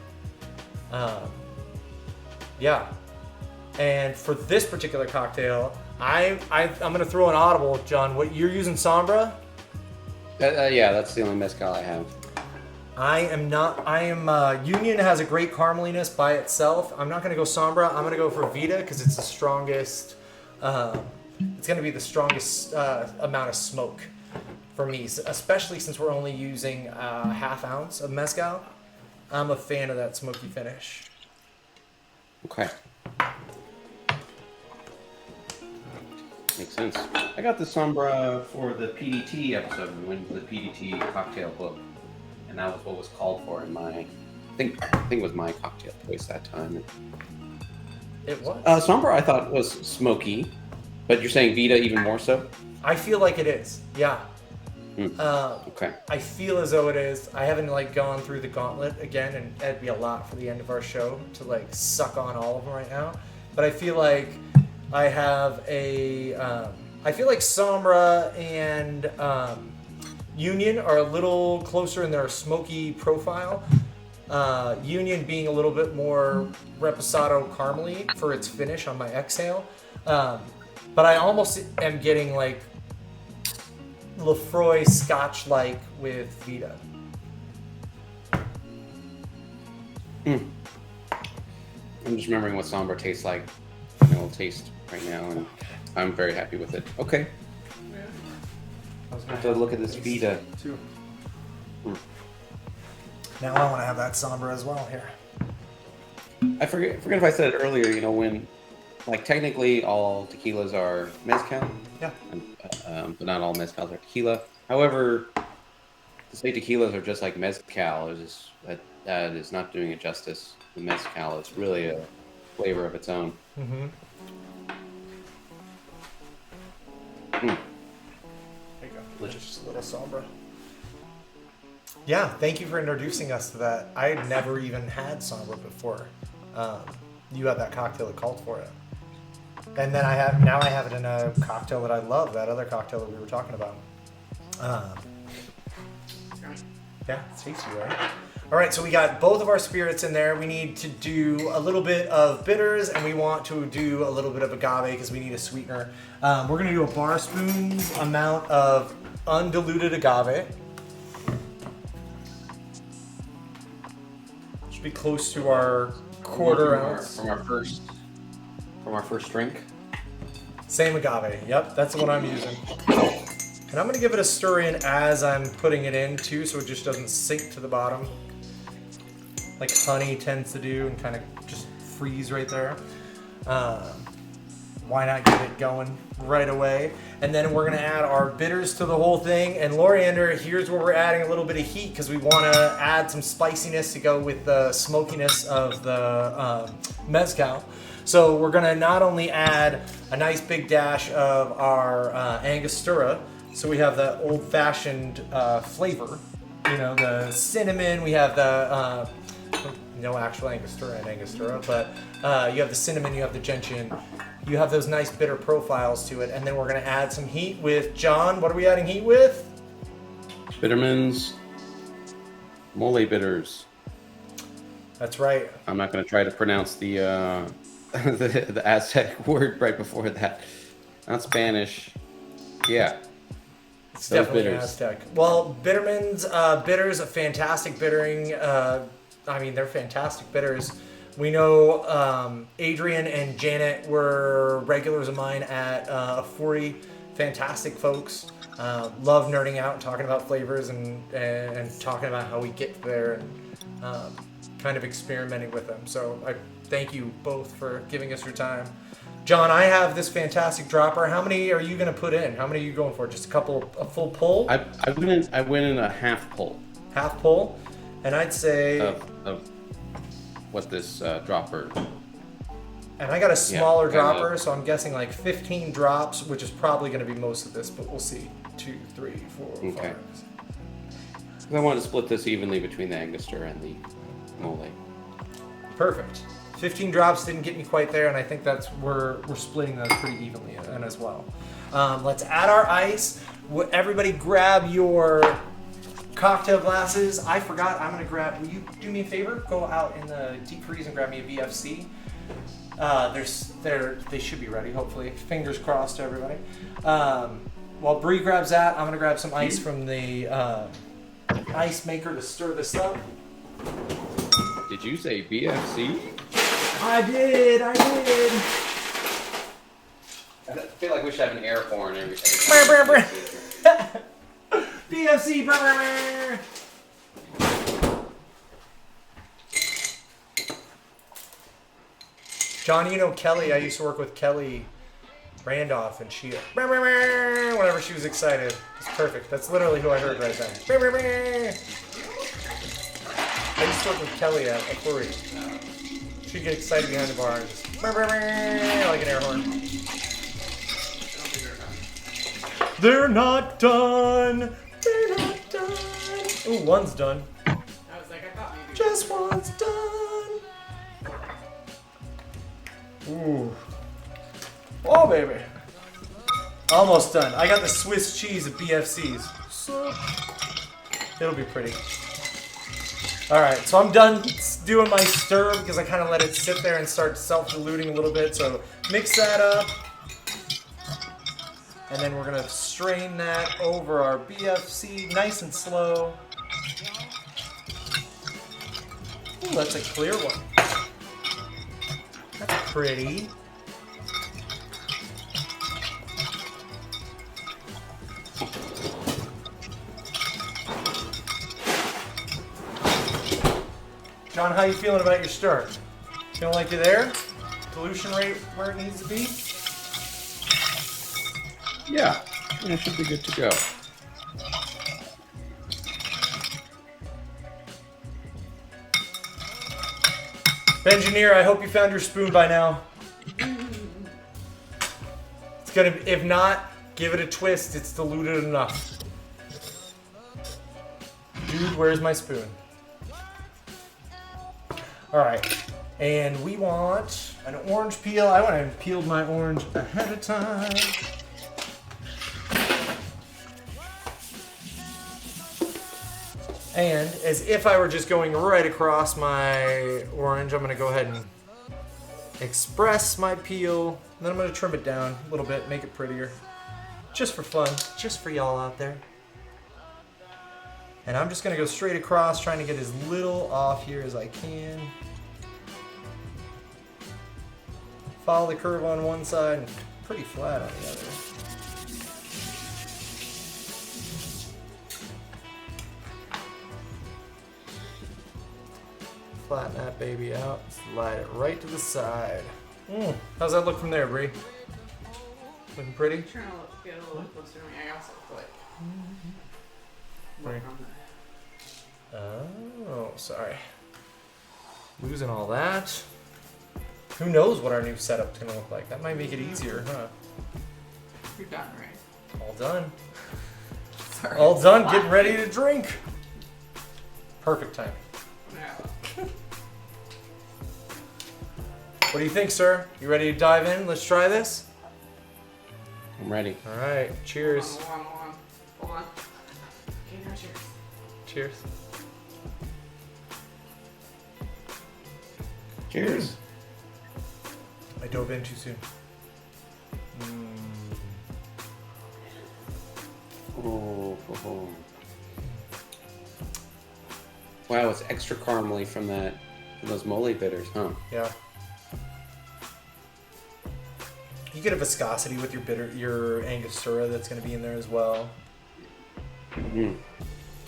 Yeah. And for this particular cocktail, I'm going to throw an audible, John. What you're using, Sombra? Yeah, that's the only mezcal I have. Union has a great carameliness by itself. I'm not going to go Sombra. I'm going to go for Vita because it's the strongest. It's going to be the strongest amount of smoke for me, especially since we're only using 1/2 ounce of mezcal. I'm a fan of that smoky finish. Okay. Makes sense. I got the Sombra for the PDT episode. We went to the PDT cocktail book, and that was what was called for in my. I think it was my cocktail choice that time. It was. Sombra I thought was smoky, but you're saying Vita even more so? I feel like it is. Yeah. Okay. I feel as though it is. I haven't gone through the gauntlet again, and that'd be a lot for the end of our show to suck on all of them right now. But I feel like I have I feel like Sombra and Union are a little closer in their smoky profile. Union being a little bit more reposado caramely for its finish on my exhale. But I almost am getting Lefroy Scotch-like with Vita. I'm just remembering what Sombra tastes like. I will taste right now, and I'm very happy with it. Okay. I have to look at this Vita. Too. Now I want to have that Sombra as well here. I forget if I said it earlier, when technically all tequilas are mezcal. Yeah. But not all mezcals are tequila. However, to say tequilas are just like mezcal that is not doing it justice. The mezcal is really a flavor of its own. Mm-hmm. There you go. Just a little Sombra. Yeah, thank you for introducing us to that. I had never even had Sombra before. You had that cocktail that called for it. And then I have it in a cocktail that I love, that other cocktail that we were talking about. Yeah, it's tasty, right? All right, so we got both of our spirits in there. We need to do a little bit of bitters, and we want to do a little bit of agave because we need a sweetener. We're going to do a bar spoon's amount of undiluted agave. Should be close to our quarter ounce. From our first drink. Same agave. Yep, that's what I'm using. And I'm gonna give it a stir in as I'm putting it in too, so it just doesn't sink to the bottom, like honey tends to do, and kind of just freeze right there. Why not get it going right away? And then we're gonna add our bitters to the whole thing. And Loriander, here's where we're adding a little bit of heat because we wanna add some spiciness to go with the smokiness of the mezcal. So we're gonna not only add a nice big dash of our Angostura, so we have the old-fashioned flavor, you know, the cinnamon, we have the, no actual Angostura in Angostura, but you have the cinnamon, you have the gentian, you have those nice bitter profiles to it, and then we're gonna add some heat with, John, what are we adding heat with? Bitterman's Mole Bitters. That's right. I'm not going to try to pronounce the the Aztec word right before that. Not Spanish. Yeah. It's Those definitely bitters. Aztec. Well, Bitterman's bitters, a fantastic bittering. I mean, they're fantastic bitters. We know Adrian and Janet were regulars of mine at A40. Fantastic folks. Love nerding out and talking about flavors and talking about how we get there and kind of experimenting with them. So I thank you both for giving us your time. John, I have this fantastic dropper. How many are you going to put in? How many are you going for? Just a full pull? I went in a half pull. Half pull? And I'd say... Of what this dropper... And I got a smaller kinda. dropper, so I'm guessing like 15 drops, which is probably going to be most of this, but we'll see. 2, 3, 4, Okay. 5. I want to split this evenly between the Angostura and the Mole. Perfect. 15 drops didn't get me quite there, and I think that's we're splitting those pretty evenly in as well. Let's add our ice. Everybody grab your cocktail glasses. I forgot, I'm gonna grab, will you do me a favor? Go out in the deep freeze and grab me a BFC. They should be ready, hopefully. Fingers crossed, everybody. While Bree grabs that, I'm gonna grab some ice from the ice maker to stir this up. Did you say BFC? I did. I feel like we should have an air horn every time. BFC. Brr. John, you know Kelly. I used to work with Kelly Randolph, and she, whenever she was excited, it's perfect. That's literally who I heard right then. I used to work with Kelly at A40. She'd get excited behind the bar and just like an air horn. They're not done. They're not done. Ooh, one's done. I was like, I thought maybe. Just one's done. Ooh. Oh, baby. Almost done. I got the Swiss cheese of BFCs. So it'll be pretty. Alright, so I'm done doing my stir because I kind of let it sit there and start self-diluting a little bit. So mix that up. And then we're going to strain that over our BFC nice and slow. Ooh, that's a clear one. That's pretty. John, how you feeling about your stir? Feeling like you're there? Dilution rate where it needs to be? Yeah, it should be good to go. Engineer, I hope you found your spoon by now. It's gonna, if not, give it a twist. It's diluted enough. Dude, where's my spoon? All right, and we want an orange peel. I went and peeled my orange ahead of time. And as if I were just going right across my orange, I'm gonna go ahead and express my peel. And then I'm gonna trim it down a little bit, make it prettier. Just for fun, just for y'all out there. And I'm just gonna go straight across, trying to get as little off here as I can. Follow the curve on one side and pretty flat on the other. flatten that baby out. Slide it right to the side. How's that look from there, Bree? Looking pretty? I'm trying to get a little closer to me. I also like. Right. Oh, sorry. Losing all that. Who knows what our new setup's gonna look like? That might make it easier, huh? You're done, right? All done. Sorry. All done. Getting ready to drink. Perfect timing. No. What do you think, sir? You ready to dive in? Let's try this. I'm ready. All right. Cheers. Hold on. Okay, now cheers. Cheers. Cheers. I dove in too soon. Oh. Wow, it's extra caramely from those mole bitters, huh? Yeah. You get a viscosity with your Angostura that's going to be in there as well. Mm.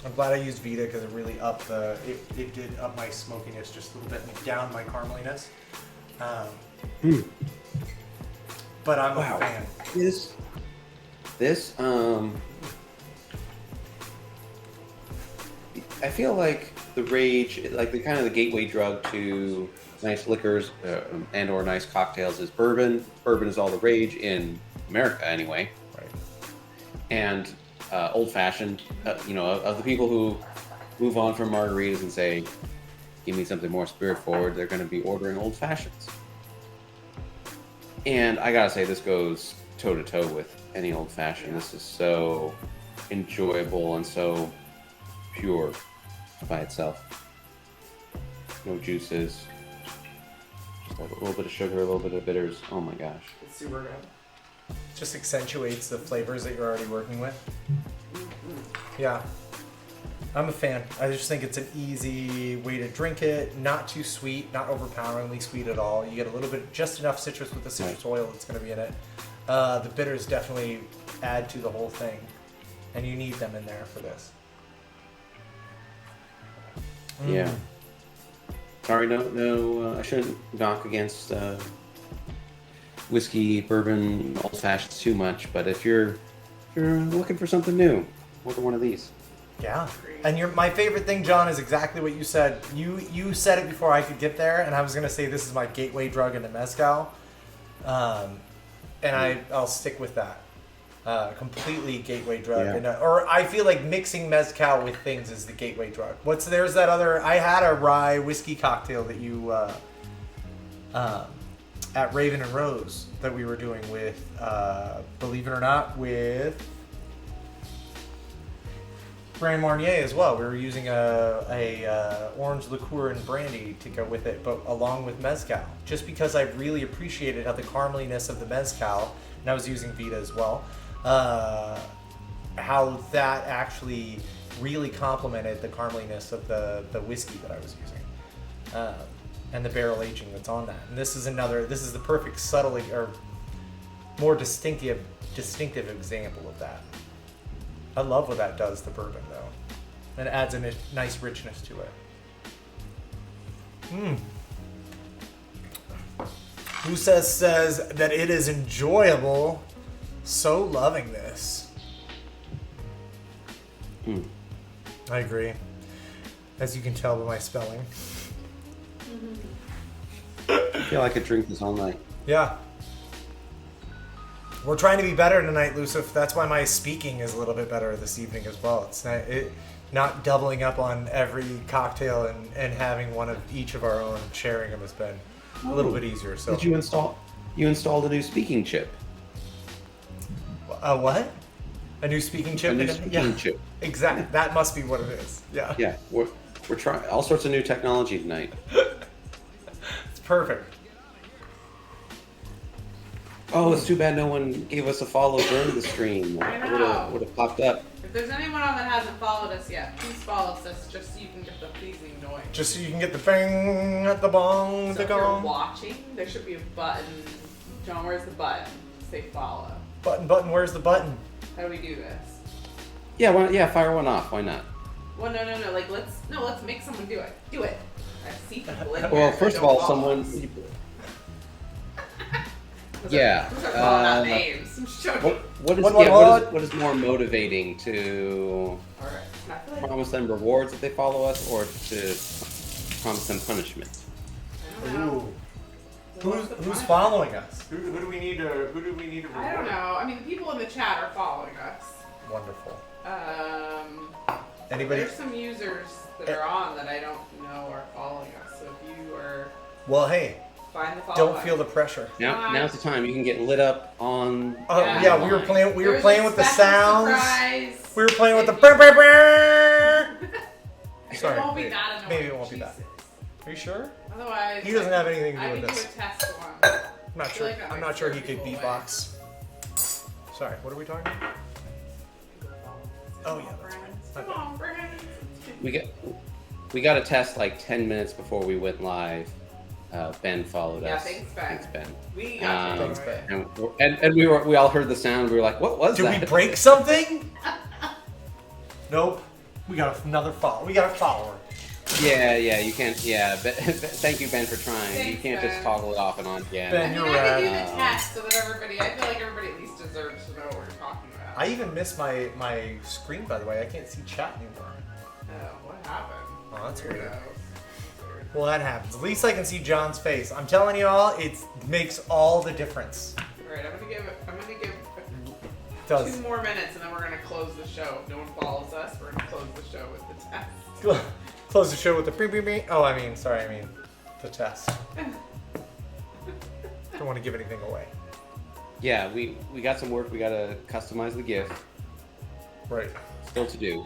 I'm glad I used Vita because it really upped it did up my smokiness just a little bit and down my carameliness. But I'm a fan. This I feel like the rage, like the kind of the gateway drug to nice liquors and or nice cocktails is bourbon. Bourbon is all the rage in America anyway. Right. And old fashioned, of the people who move on from margaritas and say, give me something more spirit forward, they're going to be ordering old fashions. And I gotta say, this goes toe to toe with any old fashioned. This is so enjoyable and so pure by itself. No juices, just like a little bit of sugar, a little bit of bitters. Oh my gosh. It's super good. Just accentuates the flavors that you're already working with. Yeah. I'm a fan. I just think it's an easy way to drink it. Not too sweet, not overpoweringly sweet at all. You get a little bit, just enough citrus with the citrus oil that's going to be in it. The bitters definitely add to the whole thing, and you need them in there for this. Yeah. Sorry, no. I shouldn't knock against whiskey, bourbon, old fashions too much. But if you're looking for something new, order one of these. Yeah. And my favorite thing, John, is exactly what you said. You said it before I could get there, and I was gonna say this is my gateway drug into mezcal, and I'll stick with that. Completely gateway drug, Yeah. or I feel like mixing mezcal with things is the gateway drug. There's that other? I had a rye whiskey cocktail that you at Raven and Rose that we were doing with, believe it or not, with Grand Marnier as well. We were using a orange liqueur and brandy to go with it, but along with mezcal, just because I really appreciated how the carameliness of the mezcal, and I was using Vita as well, how that actually really complemented the carameliness of the whiskey that I was using, and the barrel aging that's on that. And this is the perfect subtle or more distinctive example of that. I love what that does to bourbon, though. And it adds a nice richness to it. Who says that it is enjoyable? So loving this. I agree. As you can tell by my spelling. I feel like I could drink this all night. Yeah. We're trying to be better tonight, Lucif. That's why my speaking is a little bit better this evening as well. It's not doubling up on every cocktail and having one of each of our own, sharing them has been a little bit easier. So did you install? You installed a new speaking chip. A what? A new speaking chip? A new speaking chip. Exactly. That must be what it is. Yeah. Yeah. We're trying all sorts of new technology tonight. It's perfect. Oh, it's too bad no one gave us a follow during the stream. I know. Would have popped up. If there's anyone on that hasn't followed us yet, please follow us just so you can get the pleasing noise. Just so you can get the bang, the bong, So the if you're gong. watching, there should be a button. John, where's the button? Say follow. Button, where's the button? How do we do this? Yeah, fire one off. Why not? Well, no. Like, let's make someone do it. Do it. I see people in here. Well, that first of don't all, follow someone. us. Yeah. Those are calling out names. I'm joking. What is more motivating to All right. I feel like promise them rewards if they follow us, or to promise them punishment? I don't know. Ooh. So what's the Who's punishment? following us? Who do we need to reward? I don't know. I mean, the people in the chat are following us. Wonderful. Anybody? There's some users that are on that I don't know are following us. So if you are, Well, hey, find the follow don't button. feel the pressure. Now's the time. You can get lit up on. Yeah, we were playing. We were There's playing a with the special sounds. surprise. We were playing with the. If Brr, brr, brr. Sorry. It won't be maybe- that annoying. Maybe it won't be that. Jesus. Are you sure? Otherwise, He doesn't have anything to do I with can this. do a test one. I'm not I feel sure. like that I'm might not sure scare he could people away. beatbox. Sorry. What are we talking about? Oh yeah, that's right. Come on, friends. We got a test like 10 minutes before we went live. Ben followed Yeah, us. thanks, Ben. Thanks, Ben. We got you. Thanks, Ben. And we all heard the sound. We were like, "What was Did that?" we break something? Nope. We got another follow. We got a follower. Yeah, you can't. Yeah, but thank you, Ben, for trying. You Thanks, can't just Ben. toggle it off and on again. Ben, I you're mean, I could do right. the test so that everybody, I feel like everybody at least deserves to know what we're talking about. I even missed my screen, by the way. I can't see chat anymore. Oh, what happened? Oh, that's weird. Weirdo. Well, that happens. At least I can see John's face. I'm telling you all, it makes all the difference. Alright, I'm gonna give It does. 2 more minutes and then we're gonna close the show. If no one follows us, we're gonna close the show with the test. Close the show with the beep beep beep. Oh, I mean the test. Don't want to give anything away. Yeah, we got some work. We got to customize the gift. Right. Still to do.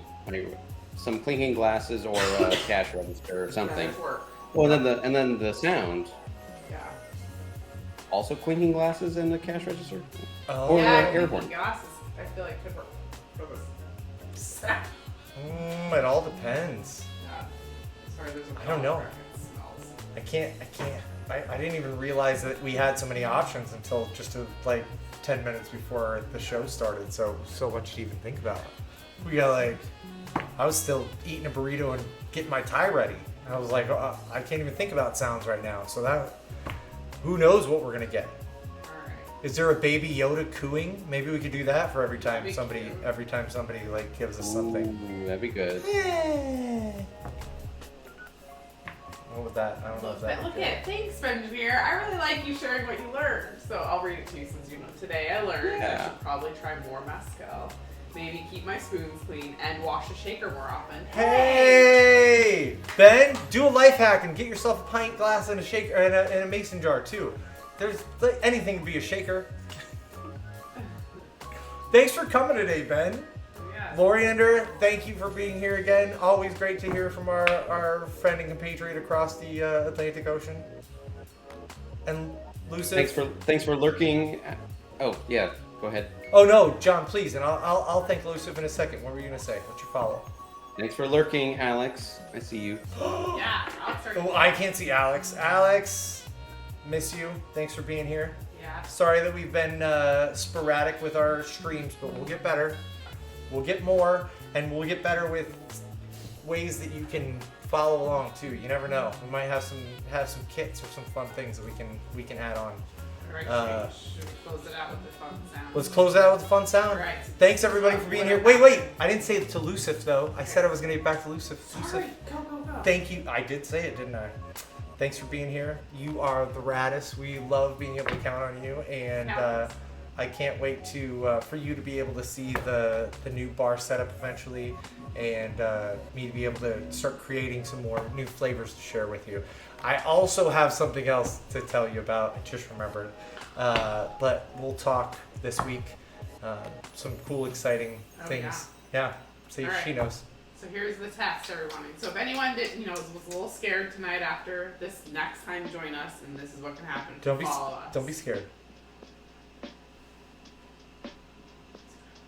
Some clinking glasses or a cash register or something. That work. Well, and then the sound. Yeah. Also clinking glasses and the cash register. Oh. Or Yeah, airborne. glasses, I feel like could work for this. It all depends. Yeah. Sorry, there's a I don't know. dog that smells. I can't. I didn't even realize that we had so many options until just like 10 minutes before the show started. So much to even think about. We got like, I was still eating a burrito and getting my tie ready. And I was like, oh, I can't even think about sounds right now. So who knows what we're gonna get? Alright. Is there a Baby Yoda cooing? Maybe we could do that for every time That'd be somebody cute. like gives us something. Ooh, that'd be good. What was that? I don't know if that. Look at, thanks, Benjamin. I really like you sharing what you learned. So I'll read it to you since you know. Today I learned that I should probably try more mezcal. Maybe keep my spoons clean and wash a shaker more often. Hey, Ben, do a life hack and get yourself a pint glass and a shaker and a mason jar too. There's anything to be a shaker. Thanks for coming today, Ben. Yeah. Loriander, thank you for being here again. Always great to hear from our friend and compatriot across the Atlantic Ocean. And Lucid. Thanks for lurking. Oh yeah, go ahead. Oh no, John, please, and I'll thank Lucid in a second. What were you gonna say? What's your follow? Thanks for lurking, Alex. I see you. Yeah, I'll start. Oh, I can't see Alex. Alex, miss you. Thanks for being here. Yeah. Sorry that we've been sporadic with our streams, but we'll get better. We'll get more, and we'll get better with ways that you can follow along too. You never know. We might have some kits or some fun things that we can add on. Alright, should we close it out with the fun sound? Let's close it out with a fun sound. Alright. Thanks everybody for being here. Wait. I didn't say it to Lucif though. I said I was gonna get back to Lucif. Sorry, go. Thank you. I did say it, didn't I? Thanks for being here. You are the raddest. We love being able to count on you, and I can't wait for you to be able to see the new bar setup eventually, and me to be able to start creating some more new flavors to share with you. I also have something else to tell you about. I just remembered, but we'll talk this week. Some cool, exciting things. Yeah. See, All right. she knows. So here's the test, everyone. So if anyone was a little scared tonight after this, next time join us, and this is what can happen. Follow us. Don't be scared.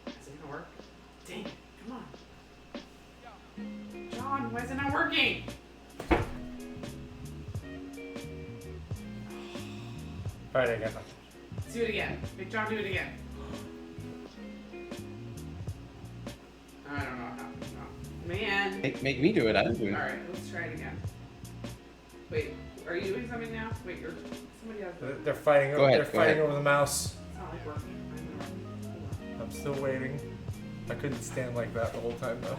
Is it gonna work? Dang it! Come on, John. Why is it not working? All right, I got nothing. Let's do it again. Make John do it again. I don't know what happened. No. Man. Make me do it. I don't do it. All right, let's try it again. Wait, are you doing something now? Wait, somebody else. They're fighting. Go ahead, They're fighting over the mouse. It's not like working. I'm still waiting. I couldn't stand like that the whole time though.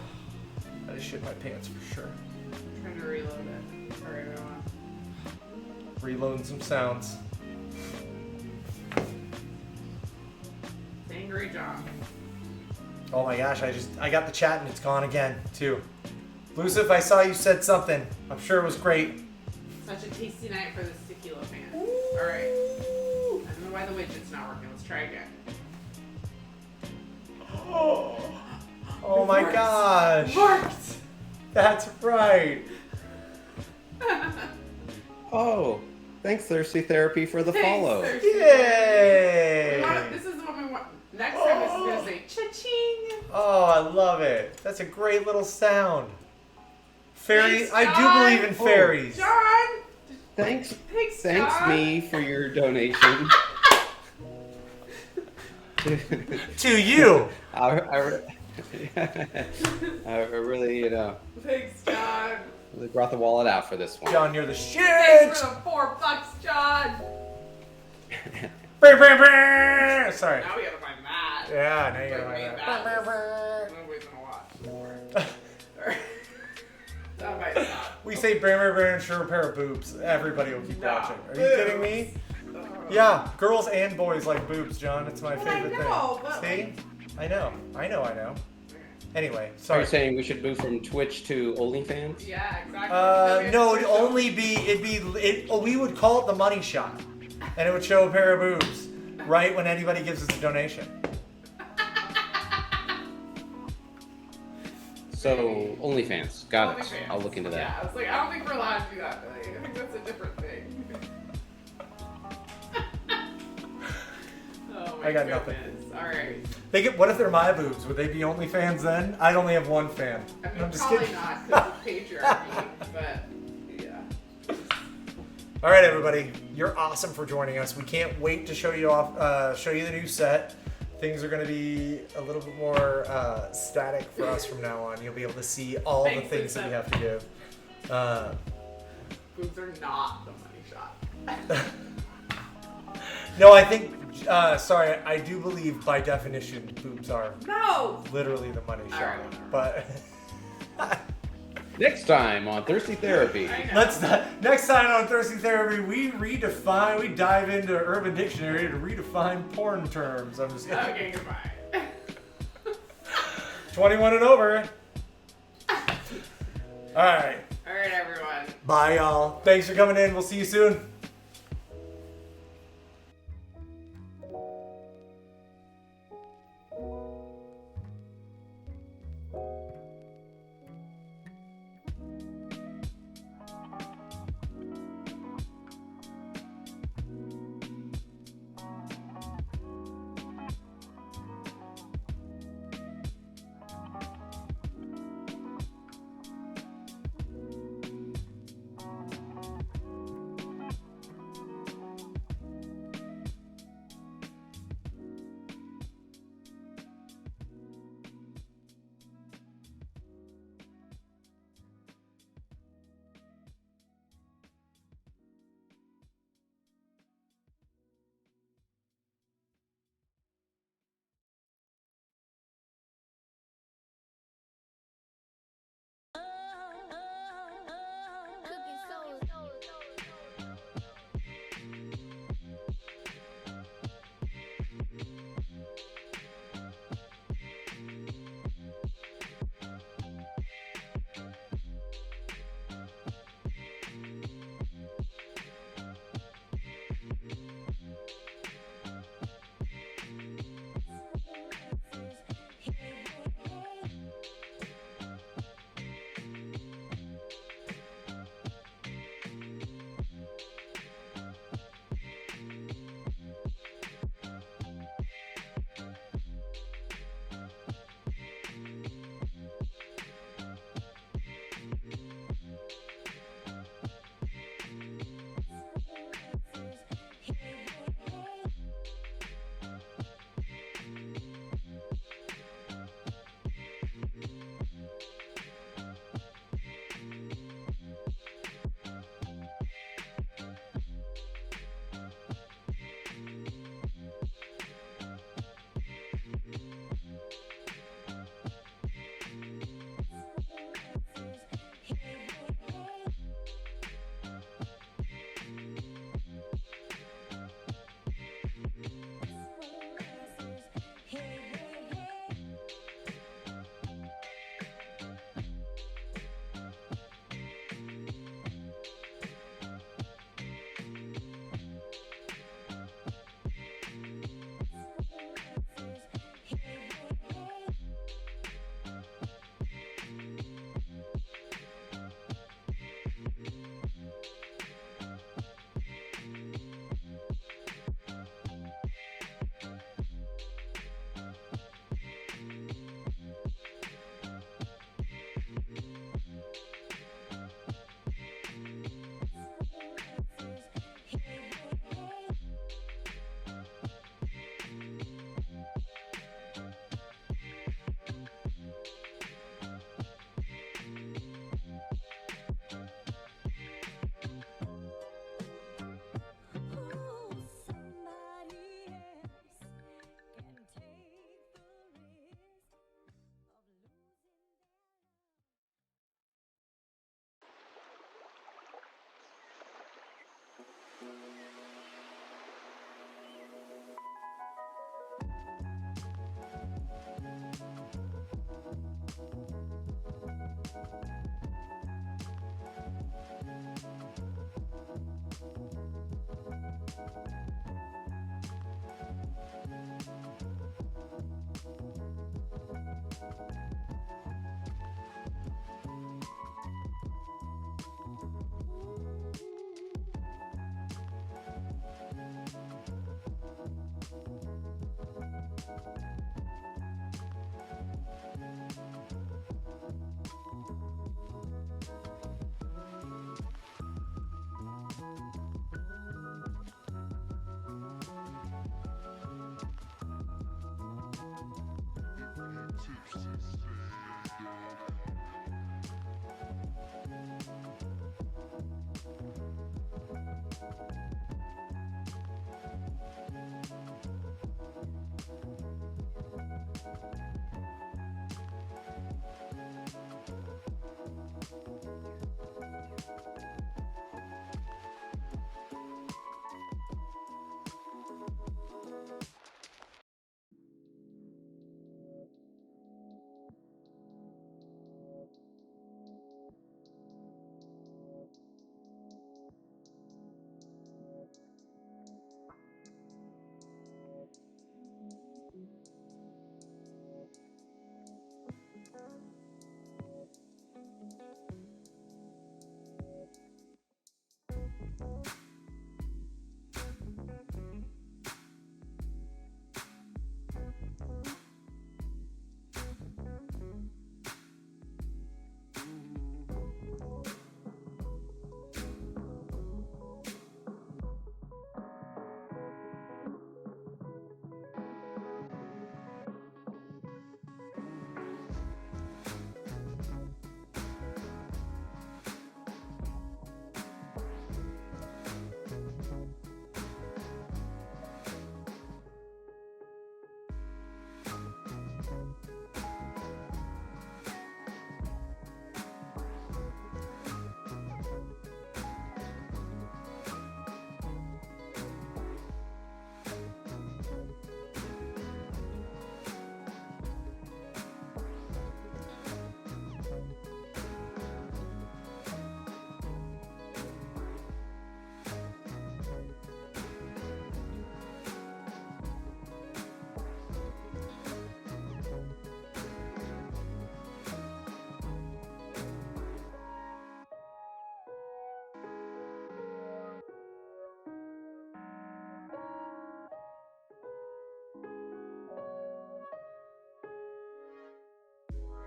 I just shit my pants for sure. I'm trying to reload it. All right, everyone. Reloading some sounds. Angry John. Oh my gosh, I got the chat and it's gone again too. Lucif, I saw you said something. I'm sure it was great. Such a tasty night for the tequila fans. All right. I don't know why the widget's not working. Let's try again. Oh my gosh. Worked. That's right. Oh, thanks, Thirsty Therapy, for the Thanks, follow. Thirsty. Yay! This is the one we want. Next time this is going to say cha-ching. Oh, I love it. That's a great little sound. Fairy, Thanks, I John. do believe in fairies. John. Thanks Thanks, John. me for your donation. To you. I really, Thanks, John. really brought the wallet out for this one. John, you're the shit. Thanks for the $4, John. Brr, brr, brr. Sorry. Now we gotta find that. Yeah, now you gotta Wait, find that. that. Brr, brr, Nobody's gonna watch more. That might stop. We say brr, brr, brr, and sure a pair of boobs. Everybody will keep No. watching. Are you kidding me? Yeah, girls and boys like boobs, John. It's my Well, I favorite know, thing. but See? I know. Okay. Anyway, Are sorry. you saying we should move from Twitch to OnlyFans? Yeah, exactly. No, it'd only be we would call it the money shot, and it would show a pair of boobs right when anybody gives us a donation. So OnlyFans, got it. OnlyFans. I'll look into that. Yeah, I was like, I don't think we're allowed to do that. I think that's a different thing. Oh my I got goodness. nothing. All right. What if they're my boobs? Would they be OnlyFans then? I'd only have one fan. I mean, I'm just probably kidding. not because of patriarchy, but yeah. All right, everybody, you're awesome for joining us. We can't wait to show you the new set. Things are going to be a little bit more static for us from now on. You'll be able to see all the Thanks, things that we have to do. Boobs are not the money shot. No, I think. Sorry, I do believe by definition boobs are No. literally the money shot. right, whatever. But Next time on Thirsty Therapy. I know. next time on Thirsty Therapy, we dive into Urban Dictionary to redefine porn terms. I'm just kidding. Okay, goodbye. 21 and over. All right. All right, everyone. Bye, y'all. Thanks for coming in. We'll see you soon.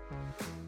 Bye.